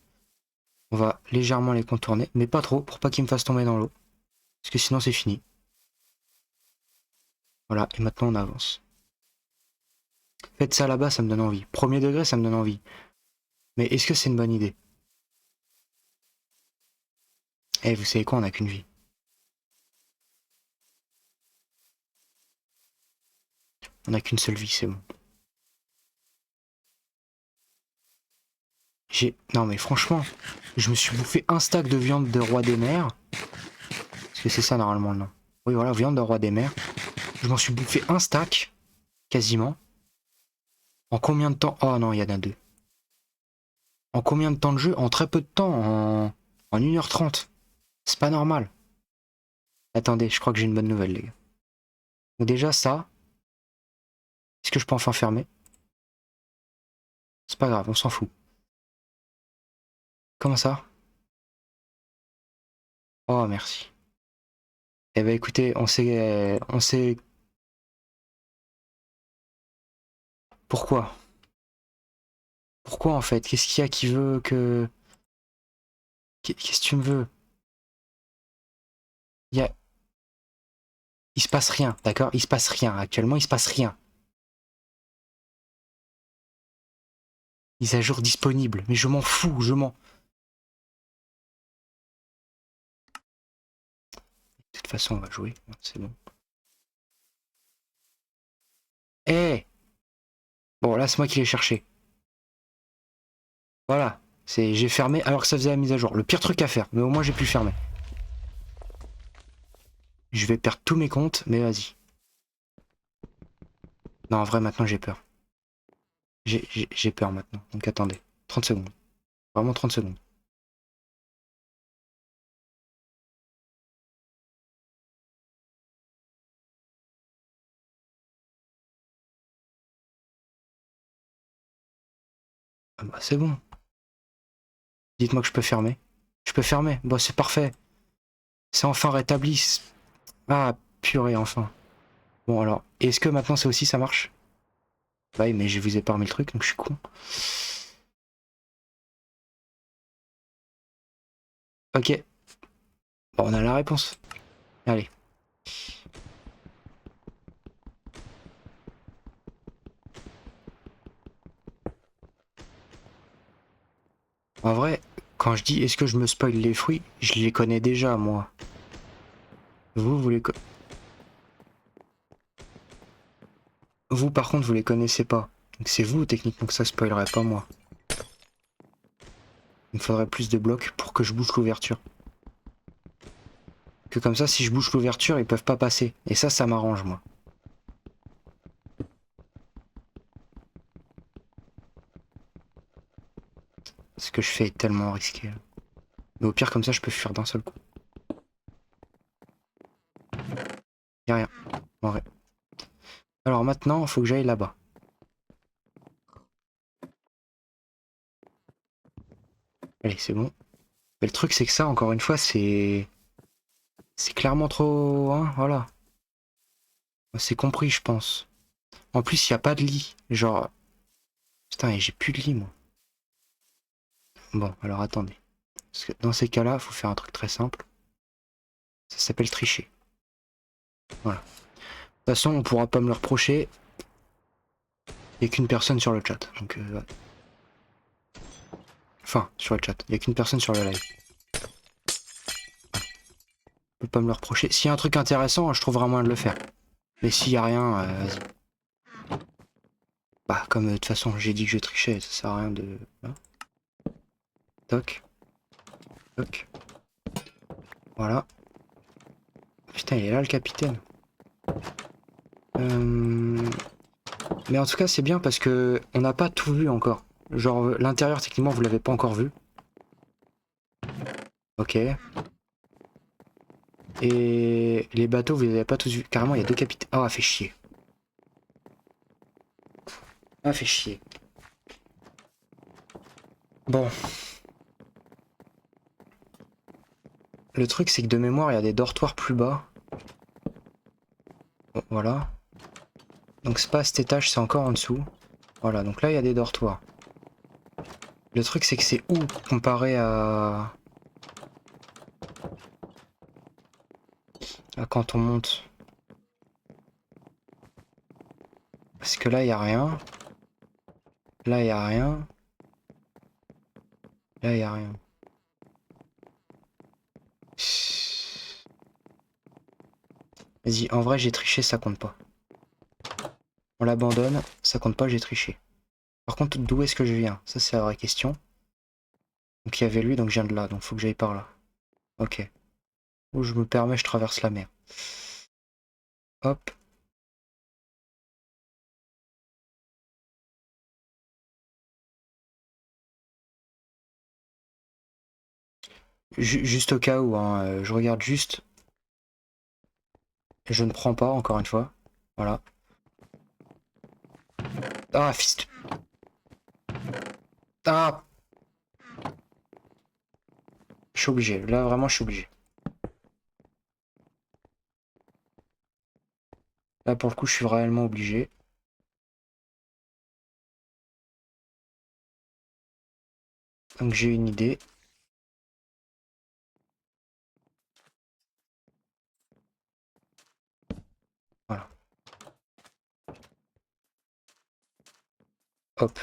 On va légèrement les contourner, mais pas trop pour pas qu'ils me fassent tomber dans l'eau. Parce que sinon c'est fini. Voilà, et maintenant on avance. Faites ça là-bas, ça me donne envie. Premier degré, ça me donne envie. Mais est-ce que c'est une bonne idée? Eh, vous savez quoi, on n'a qu'une vie. On n'a qu'une seule vie, c'est bon. Non mais franchement, je me suis bouffé un stack de viande de roi des mers. Parce que c'est ça normalement le nom. Oui voilà, viande de roi des mers. Je m'en suis bouffé un stack, quasiment. En combien de temps? Oh non, il y en a deux. En combien de temps de jeu? En très peu de temps, en 1h30. C'est pas normal. Attendez, je crois que j'ai une bonne nouvelle, les gars. Donc déjà, ça, est-ce que je peux enfin fermer? C'est pas grave, on s'en fout. Comment ça? Oh, merci. Eh ben écoutez, on sait... Pourquoi? Pourquoi en fait? Qu'est-ce qu'il y a qui veut que... Qu'est-ce que tu me veux? Il y a... Il se passe rien, d'accord? Il se passe rien. Actuellement, il se passe rien. Mise à jour disponible. Mais je m'en fous, je m'en... De toute toute façon, on va jouer. C'est bon. Eh! Bon, là, c'est moi qui l'ai cherché. Voilà. J'ai fermé alors que ça faisait la mise à jour. Le pire truc à faire, mais au moins j'ai pu le fermer. Je vais perdre tous mes comptes, mais vas-y. Non, en vrai, maintenant j'ai peur. J'ai peur maintenant. Donc attendez. 30 secondes. Vraiment 30 secondes. Ah bah, c'est bon. Dites-moi que je peux fermer. Je peux fermer. Bon, c'est parfait. C'est enfin rétabli. Ah, purée, enfin. Bon, alors, est-ce que maintenant c'est aussi ça marche? Bah oui, mais je vous ai pas remis le truc, donc je suis con. Ok. Bon, on a la réponse. Allez. En vrai, quand je dis est-ce que je me spoil les fruits, je les connais déjà, moi. Vous les Vous, par contre, vous les connaissez pas. Donc c'est vous, techniquement, que ça spoilerait, pas moi. Il me faudrait plus de blocs pour que je bouge l'ouverture. Que comme ça, si je bouge l'ouverture, ils peuvent pas passer. Et ça m'arrange, moi. Ce que je fais est tellement risqué. Mais au pire, comme ça, je peux fuir d'un seul coup. Y'a rien. En vrai. Alors maintenant, il faut que j'aille là-bas. Allez, c'est bon. Mais le truc, c'est que ça, encore une fois, c'est... C'est clairement trop... Hein, voilà. C'est compris, je pense. En plus, il n'y a pas de lit. Genre... Putain, et j'ai plus de lit, moi. Bon, alors attendez. Parce que dans ces cas-là, il faut faire un truc très simple. Ça s'appelle tricher. Voilà. De toute façon, on pourra pas me le reprocher. Il n'y a qu'une personne sur le chat. Donc, ouais. Enfin, sur le chat. Il n'y a qu'une personne sur le live. On peut pas me le reprocher. S'il y a un truc intéressant, je trouverai un moyen de le faire. Mais s'il y a rien, vas-y. Bah, comme de toute façon, j'ai dit que je trichais, ça sert à rien de... Voilà. Toc. Toc. Voilà. Putain, il est là, le capitaine. Mais en tout cas, c'est bien parce que on n'a pas tout vu encore. Genre, l'intérieur, techniquement, vous l'avez pas encore vu. Ok. Et les bateaux, vous les avez pas tous vus. Carrément, il y a deux capitaines. Ah, fait chier. Ah, fait chier. Bon. Le truc, c'est que de mémoire, il y a des dortoirs plus bas. Bon, voilà. Donc c'est pas à cet étage, c'est encore en dessous. Voilà, donc là, il y a des dortoirs. Le truc, c'est que c'est où comparé à quand on monte? Parce que là, il y a rien. Là, il y a rien. Là, il y a rien. Vas-y, en vrai, j'ai triché, ça compte pas. On l'abandonne, ça compte pas, j'ai triché. Par contre, d'où est-ce que je viens? Ça, c'est la vraie question. Donc, il y avait lui, donc je viens de là, donc faut que j'aille par là. Ok. Où je me permets, je traverse la mer. Hop. Juste au cas où, hein, je regarde juste. Je ne prends pas, encore une fois. Voilà. Ah, fist. Ah! Je suis obligé. Là, vraiment, je suis obligé. Là, pour le coup, je suis réellement obligé. Donc, j'ai une idée. Voilà. Hop.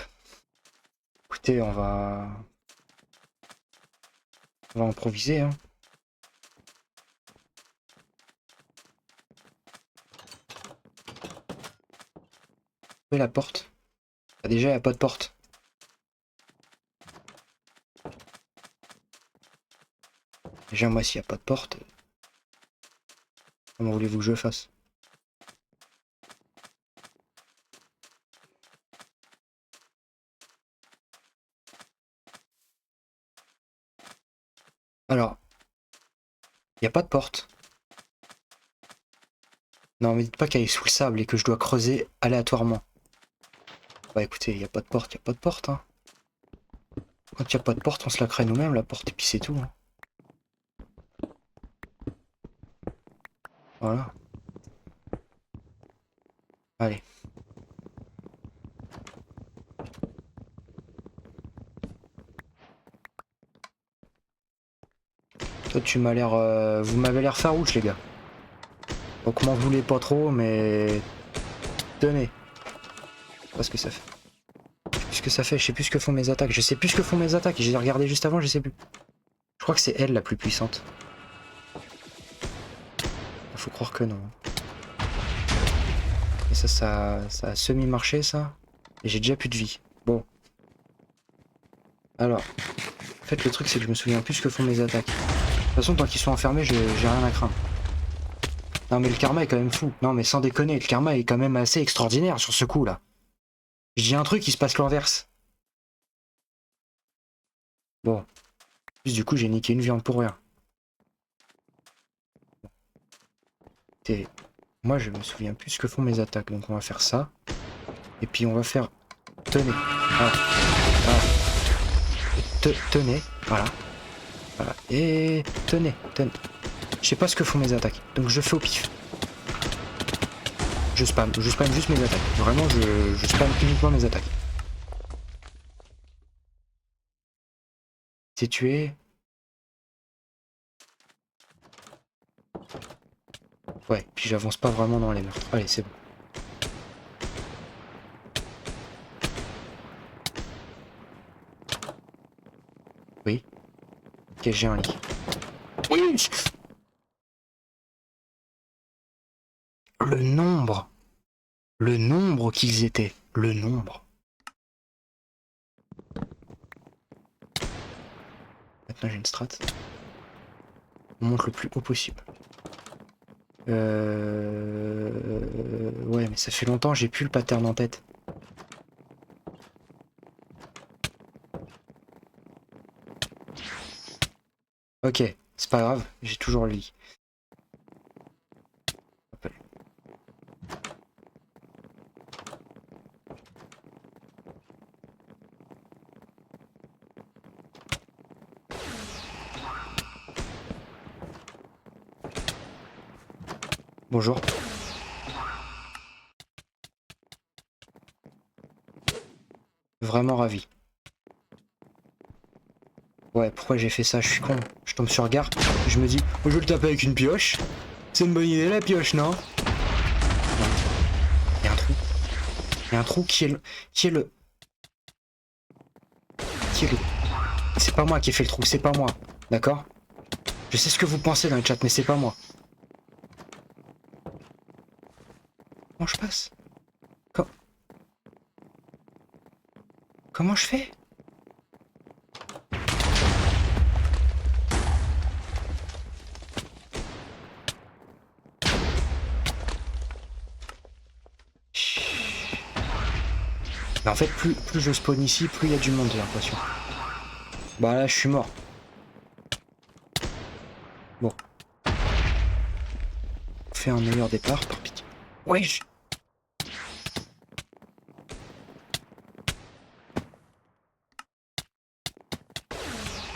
Écoutez, on va improviser, hein. Où est la porte? Ah, déjà, il n'y a pas de porte. Déjà, moi, s'il n'y a pas de porte, comment voulez-vous que je fasse? Alors, il n'y a pas de porte. Non, mais dites pas qu'elle est sous le sable et que je dois creuser aléatoirement. Bah écoutez, il n'y a pas de porte, il n'y a pas de porte, hein. Quand il n'y a pas de porte, on se la crée nous-mêmes, la porte, et puis c'est tout, hein. Voilà. Allez. Toi, tu m'as l'air... Vous m'avez l'air farouche, les gars. Donc, m'en voulez pas trop, mais... Tenez. Je sais pas ce que ça fait. Je sais plus ce que ça fait, je sais plus ce que font mes attaques. Je sais plus ce que font mes attaques. J'ai regardé juste avant, je sais plus. Je crois que c'est elle la plus puissante. Faut croire que non. Et ça a semi-marché, ça. Et j'ai déjà plus de vie. Bon. Alors. En fait, le truc, c'est que je me souviens plus ce que font mes attaques. De toute façon, tant qu'ils sont enfermés, j'ai rien à craindre. Non, mais le karma est quand même fou. Non, mais sans déconner, le karma est quand même assez extraordinaire sur ce coup-là. Je dis un truc, il se passe l'inverse. Bon. En plus, du coup, j'ai niqué une viande pour rien. Et moi, je me souviens plus ce que font mes attaques. Donc, on va faire ça. Et puis, on va faire... Tenez. Voilà. Voilà. Tenez. Voilà. Voilà. Et... Tenez. Tenez. Je sais pas ce que font mes attaques. Donc, je fais au pif. Je spam juste mes attaques. Vraiment, je spam uniquement mes attaques. C'est tué. Ouais, puis j'avance pas vraiment dans les meurtres. Allez, c'est bon. Oui. Ok, j'ai un lit. Oui. Le nombre. Le nombre qu'ils étaient. Le nombre. Maintenant, j'ai une strat. On monte le plus haut possible. Ouais, mais ça fait longtemps, j'ai plus le pattern en tête. Ok, c'est pas grave, j'ai toujours le lit. Bonjour. Vraiment ravi. Ouais, pourquoi j'ai fait ça? Je suis con. Je tombe sur Gare, je me dis, oh, je vais le taper avec une pioche. C'est une bonne idée la pioche, non? Il y a un trou. Il y a un trou qui est le... Qui est le... Qui est le... C'est pas moi qui ai fait le trou, c'est pas moi. D'accord? Je sais ce que vous pensez dans le chat, mais c'est pas moi. Comment je passe? Co- Comment je fais? Mais en fait, plus je spawn ici, plus il y a du monde, j'ai l'impression. Bah là, je suis mort. Bon. On fait un meilleur départ, par pitié. Wesh!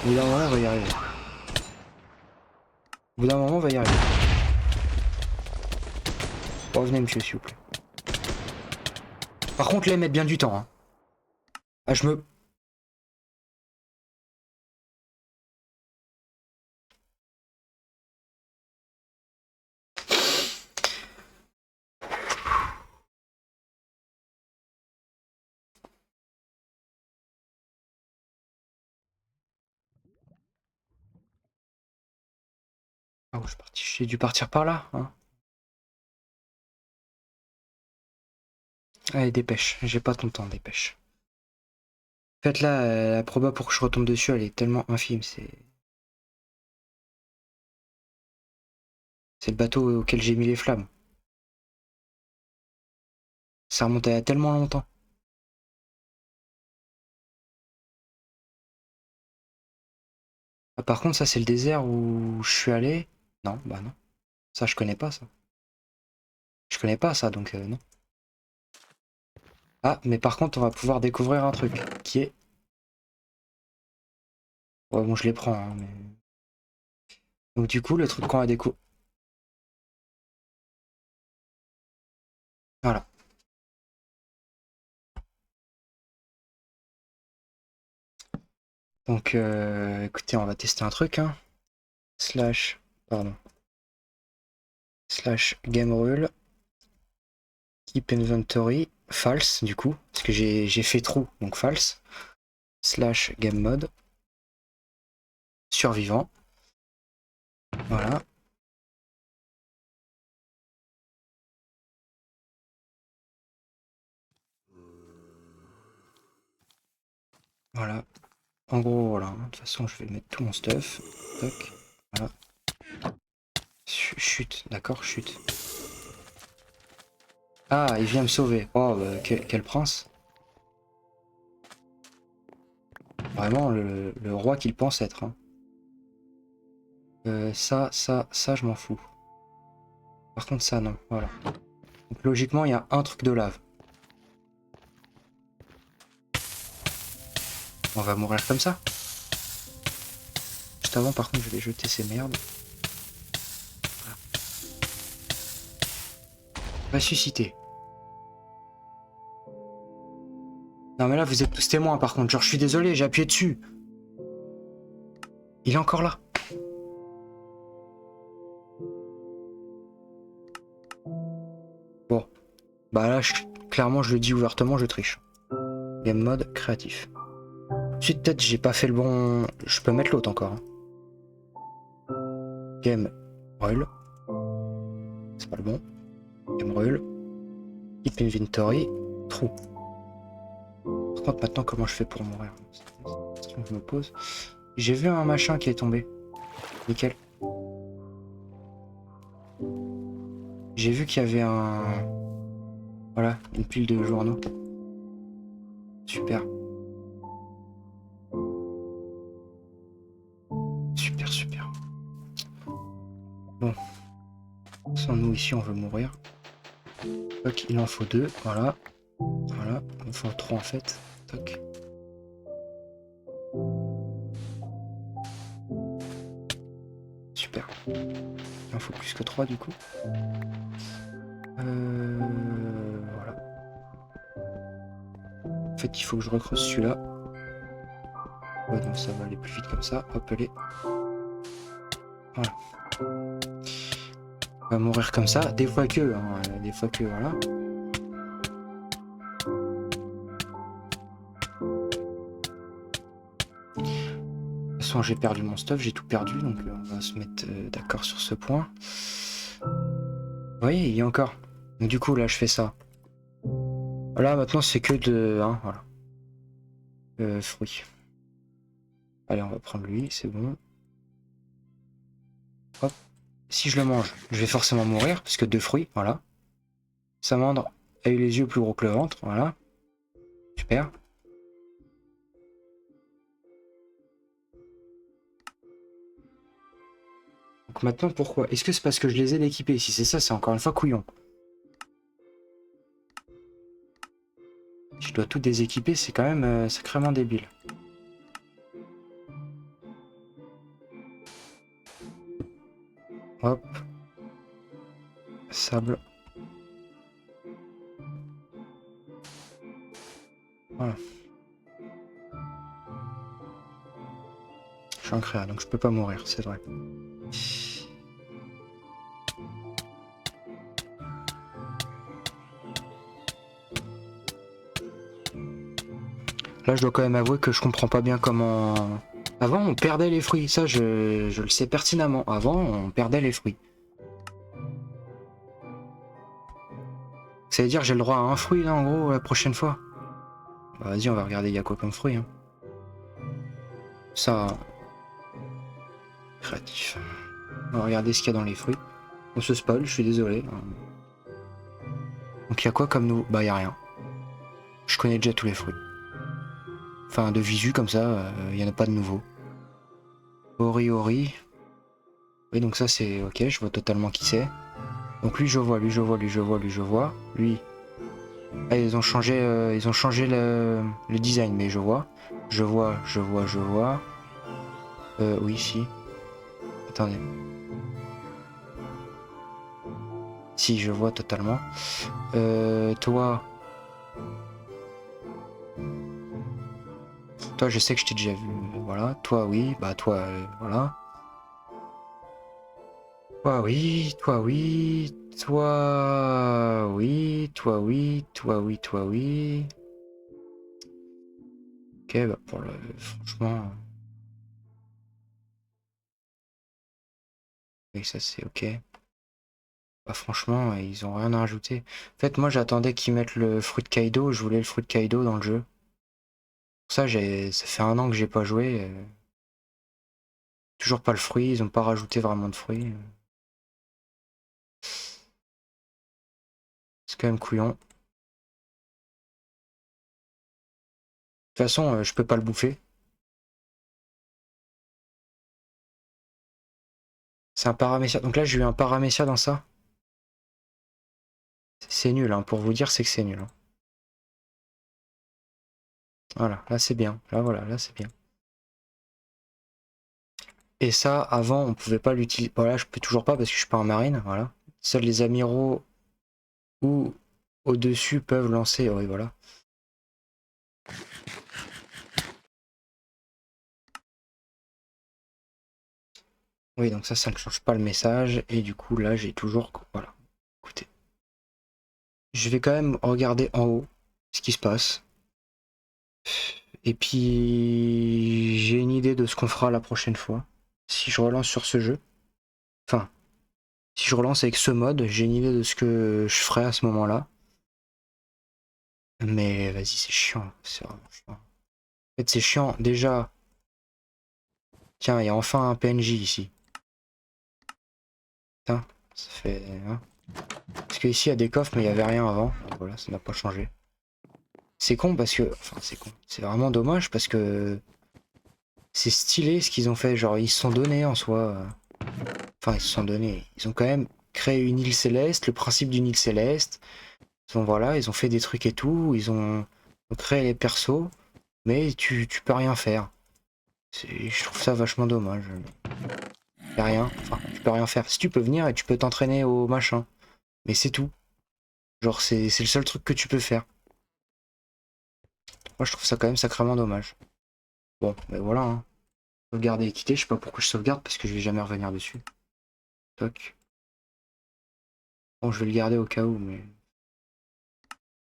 Au bout d'un moment, on va y arriver. Au bout d'un moment, on va y arriver. Revenez, monsieur, s'il vous plaît. Par contre, là, ils mettent bien du temps, hein. Ah, je me... Ah, où je suis parti? J'ai dû partir par là, hein. Allez, dépêche, j'ai pas ton temps, dépêche. En fait, là, la proba pour que je retombe dessus, elle est tellement infime, c'est le bateau auquel j'ai mis les flammes. Ça remonte à tellement longtemps. Ah, par contre, ça, c'est le désert où je suis allé. Non, bah non. Ça, je connais pas, ça. Je connais pas ça, donc non. Ah, mais par contre, on va pouvoir découvrir un truc, qui est... Ouais, bon, je les prends, hein, mais... Donc du coup, le truc qu'on va découvrir... Voilà. Donc, écoutez, on va tester un truc, hein. Slash... Pardon. Slash game rule. Keep inventory. False, du coup. Parce que j'ai fait trou, donc false. Slash game mode. Survivant. Voilà. Voilà. En gros, voilà. De toute façon, je vais mettre tout mon stuff. Toc. Voilà. Chute, d'accord, chute. Ah, il vient me sauver. Oh, bah, quel prince. Vraiment, le roi qu'il pense être. Hein. Ça, je m'en fous. Par contre, ça, non. Voilà. Donc, logiquement, il y a un truc de lave. On va mourir comme ça. Juste avant, par contre, je vais jeter ces merdes. Voilà. Ressusciter. Non, mais là, vous êtes tous témoins, par contre. Genre, je suis désolé, j'ai appuyé dessus. Il est encore là. Bon. Bah là, clairement, je le dis ouvertement, je triche. Game mode créatif. Ensuite, peut-être j'ai pas fait le bon... Je peux mettre l'autre encore. Hein. Game rule. C'est pas le bon. Game rule. Keep inventory. Trou. Par contre, maintenant, comment je fais pour mourir? C'est une question que je me pose. J'ai vu un machin qui est tombé. Nickel. J'ai vu qu'il y avait un... Voilà, une pile de journaux. Super. Super, super. Bon. Sans nous, ici, on veut mourir. Toc, il en faut 2. Voilà. Voilà. Il en faut 3 en fait. Toc. Super. Il en faut plus que 3 du coup. Voilà. En fait, il faut que je recreuse celui-là. Ouais, donc ça va aller plus vite comme ça. Hop, allez. Voilà. On va mourir comme ça. Des fois que, hein, des fois que, voilà. De toute façon, j'ai perdu mon stuff, j'ai tout perdu, donc on va se mettre d'accord sur ce point. Vous voyez, il y a encore. Donc du coup, là, je fais ça. Voilà, maintenant, c'est que de... Hein, voilà. Fruits. Allez, on va prendre lui, c'est bon. Hop. Si je le mange, je vais forcément mourir, parce que 2 fruits, voilà. Samandre a eu les yeux plus gros que le ventre, voilà. Super. Donc maintenant, pourquoi? Est-ce que c'est parce que je les ai équipés? Si c'est ça, c'est encore une fois couillon. Je dois tout déséquiper, c'est quand même sacrément débile. Hop. Sable. Voilà. Je suis un créa, donc je peux pas mourir, c'est vrai. Là, je dois quand même avouer que je comprends pas bien comment... Avant, on perdait les fruits, ça, je le sais pertinemment. Avant, on perdait les fruits. ça veut dire que j'ai le droit à un fruit là en gros la prochaine fois. Bah, vas-y, on va regarder il y a quoi comme fruit. Hein. Ça. Créatif. On va regarder ce qu'il y a dans les fruits. On se spoil, je suis désolé. Donc il y a quoi comme nous? Bah, il y a rien. Je connais déjà tous les fruits. Enfin, de visu comme ça, il n'y en a pas de nouveau. Ori Ori. Oui, donc ça c'est ok, je vois totalement qui c'est. Donc lui je vois, lui je vois, lui je vois, lui je vois. Lui. Ah, ils ont changé le design, mais je vois. Je vois, je vois, je vois. Oui, si. Attendez. Si, je vois totalement. Toi. Toi, je sais que je t'ai déjà vu. Voilà. Toi, oui. Bah, toi, voilà. Toi, oui. Toi, oui. Toi, oui. Toi, oui. Toi, oui. Toi, oui. Ok, bah, pour le. Franchement. Oui, ça, c'est ok. Bah, franchement, ils ont rien à rajouter. En fait, moi, j'attendais qu'ils mettent le fruit de Kaido. Je voulais le fruit de Kaido dans le jeu. Pour ça, ça fait 1 an que j'ai pas joué. Toujours pas le fruit. Ils ont pas rajouté vraiment de fruits. C'est quand même couillon. De toute façon, je peux pas le bouffer. C'est un paramécia. Donc là, j'ai eu un paramécia dans ça. C'est nul, hein. Pour vous dire, c'est que c'est nul. Hein. Voilà, là c'est bien. Là, voilà, là c'est bien. Et ça, avant, on pouvait pas l'utiliser. Voilà, je peux toujours pas parce que je suis pas en marine. Voilà. Seuls les amiraux ou au-dessus peuvent lancer. Oui, voilà. Oui, donc ça ne change pas le message. Et du coup, là, j'ai toujours. Voilà. Écoutez. Je vais quand même regarder en haut ce qui se passe. Et puis, j'ai une idée de ce qu'on fera la prochaine fois. Si je relance sur ce jeu. Enfin, si je relance avec ce mode, j'ai une idée de ce que je ferai à ce moment-là. Mais vas-y, c'est chiant. C'est vraiment chiant. En fait, c'est chiant. Déjà, tiens, il y a enfin un PNJ ici. Putain, ça fait. Hein. Parce qu'ici, il y a des coffres, mais il n'y avait rien avant. Donc voilà, ça n'a pas changé. C'est con parce que. Enfin, c'est con. C'est vraiment dommage parce que. C'est stylé ce qu'ils ont fait. Genre, ils se sont donnés en soi. Enfin, ils se sont donnés. Ils ont quand même créé une île céleste, le principe d'une île céleste. Voilà, ils ont fait des trucs et tout. Ils ont créé les persos. Mais tu peux rien faire. Je trouve ça vachement dommage. Y'a rien. Enfin, tu peux rien faire. Si tu peux venir et tu peux t'entraîner au machin. Mais c'est tout. Genre, c'est le seul truc que tu peux faire. Moi, je trouve ça quand même sacrément dommage. Bon, mais voilà. Hein. Sauvegarder et quitter. Je sais pas pourquoi je sauvegarde parce que je vais jamais revenir dessus. Toc. Bon, je vais le garder au cas où, mais.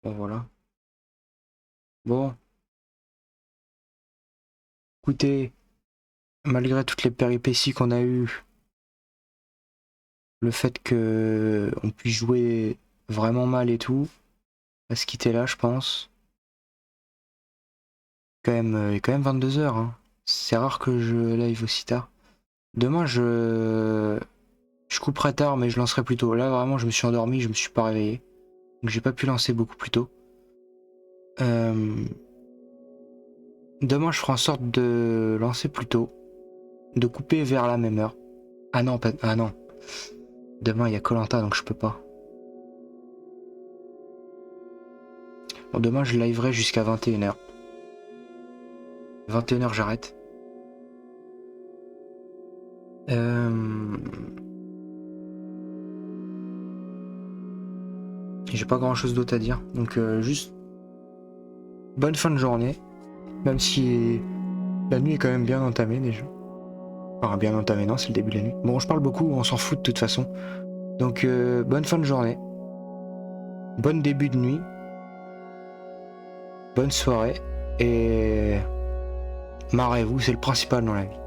Bon, voilà. Bon. Écoutez, malgré toutes les péripéties qu'on a eues, le fait que on puisse jouer vraiment mal et tout, à se quitter là, je pense. Il est quand même 22 h. Hein. C'est rare que je live aussi tard. Demain, je couperai tard, mais je lancerai plus tôt. Là, vraiment, je me suis endormi, je me suis pas réveillé. Donc, j'ai pas pu lancer beaucoup plus tôt. Demain, je ferai en sorte de lancer plus tôt. De couper vers la même heure. Ah non, pas... ah non. Demain, il y a koh Lanta, donc je peux pas. Bon, demain, je liverai jusqu'à 21 h. 21 h, j'arrête. J'ai pas grand chose d'autre à dire. Donc, juste bonne fin de journée. Même si la nuit est quand même bien entamée déjà. Enfin, bien entamée, non, c'est le début de la nuit. Bon, je parle beaucoup, on s'en fout de toute façon. Donc, bonne fin de journée. Bon début de nuit. Bonne soirée. Et marrez-vous, c'est le principal dans la vie.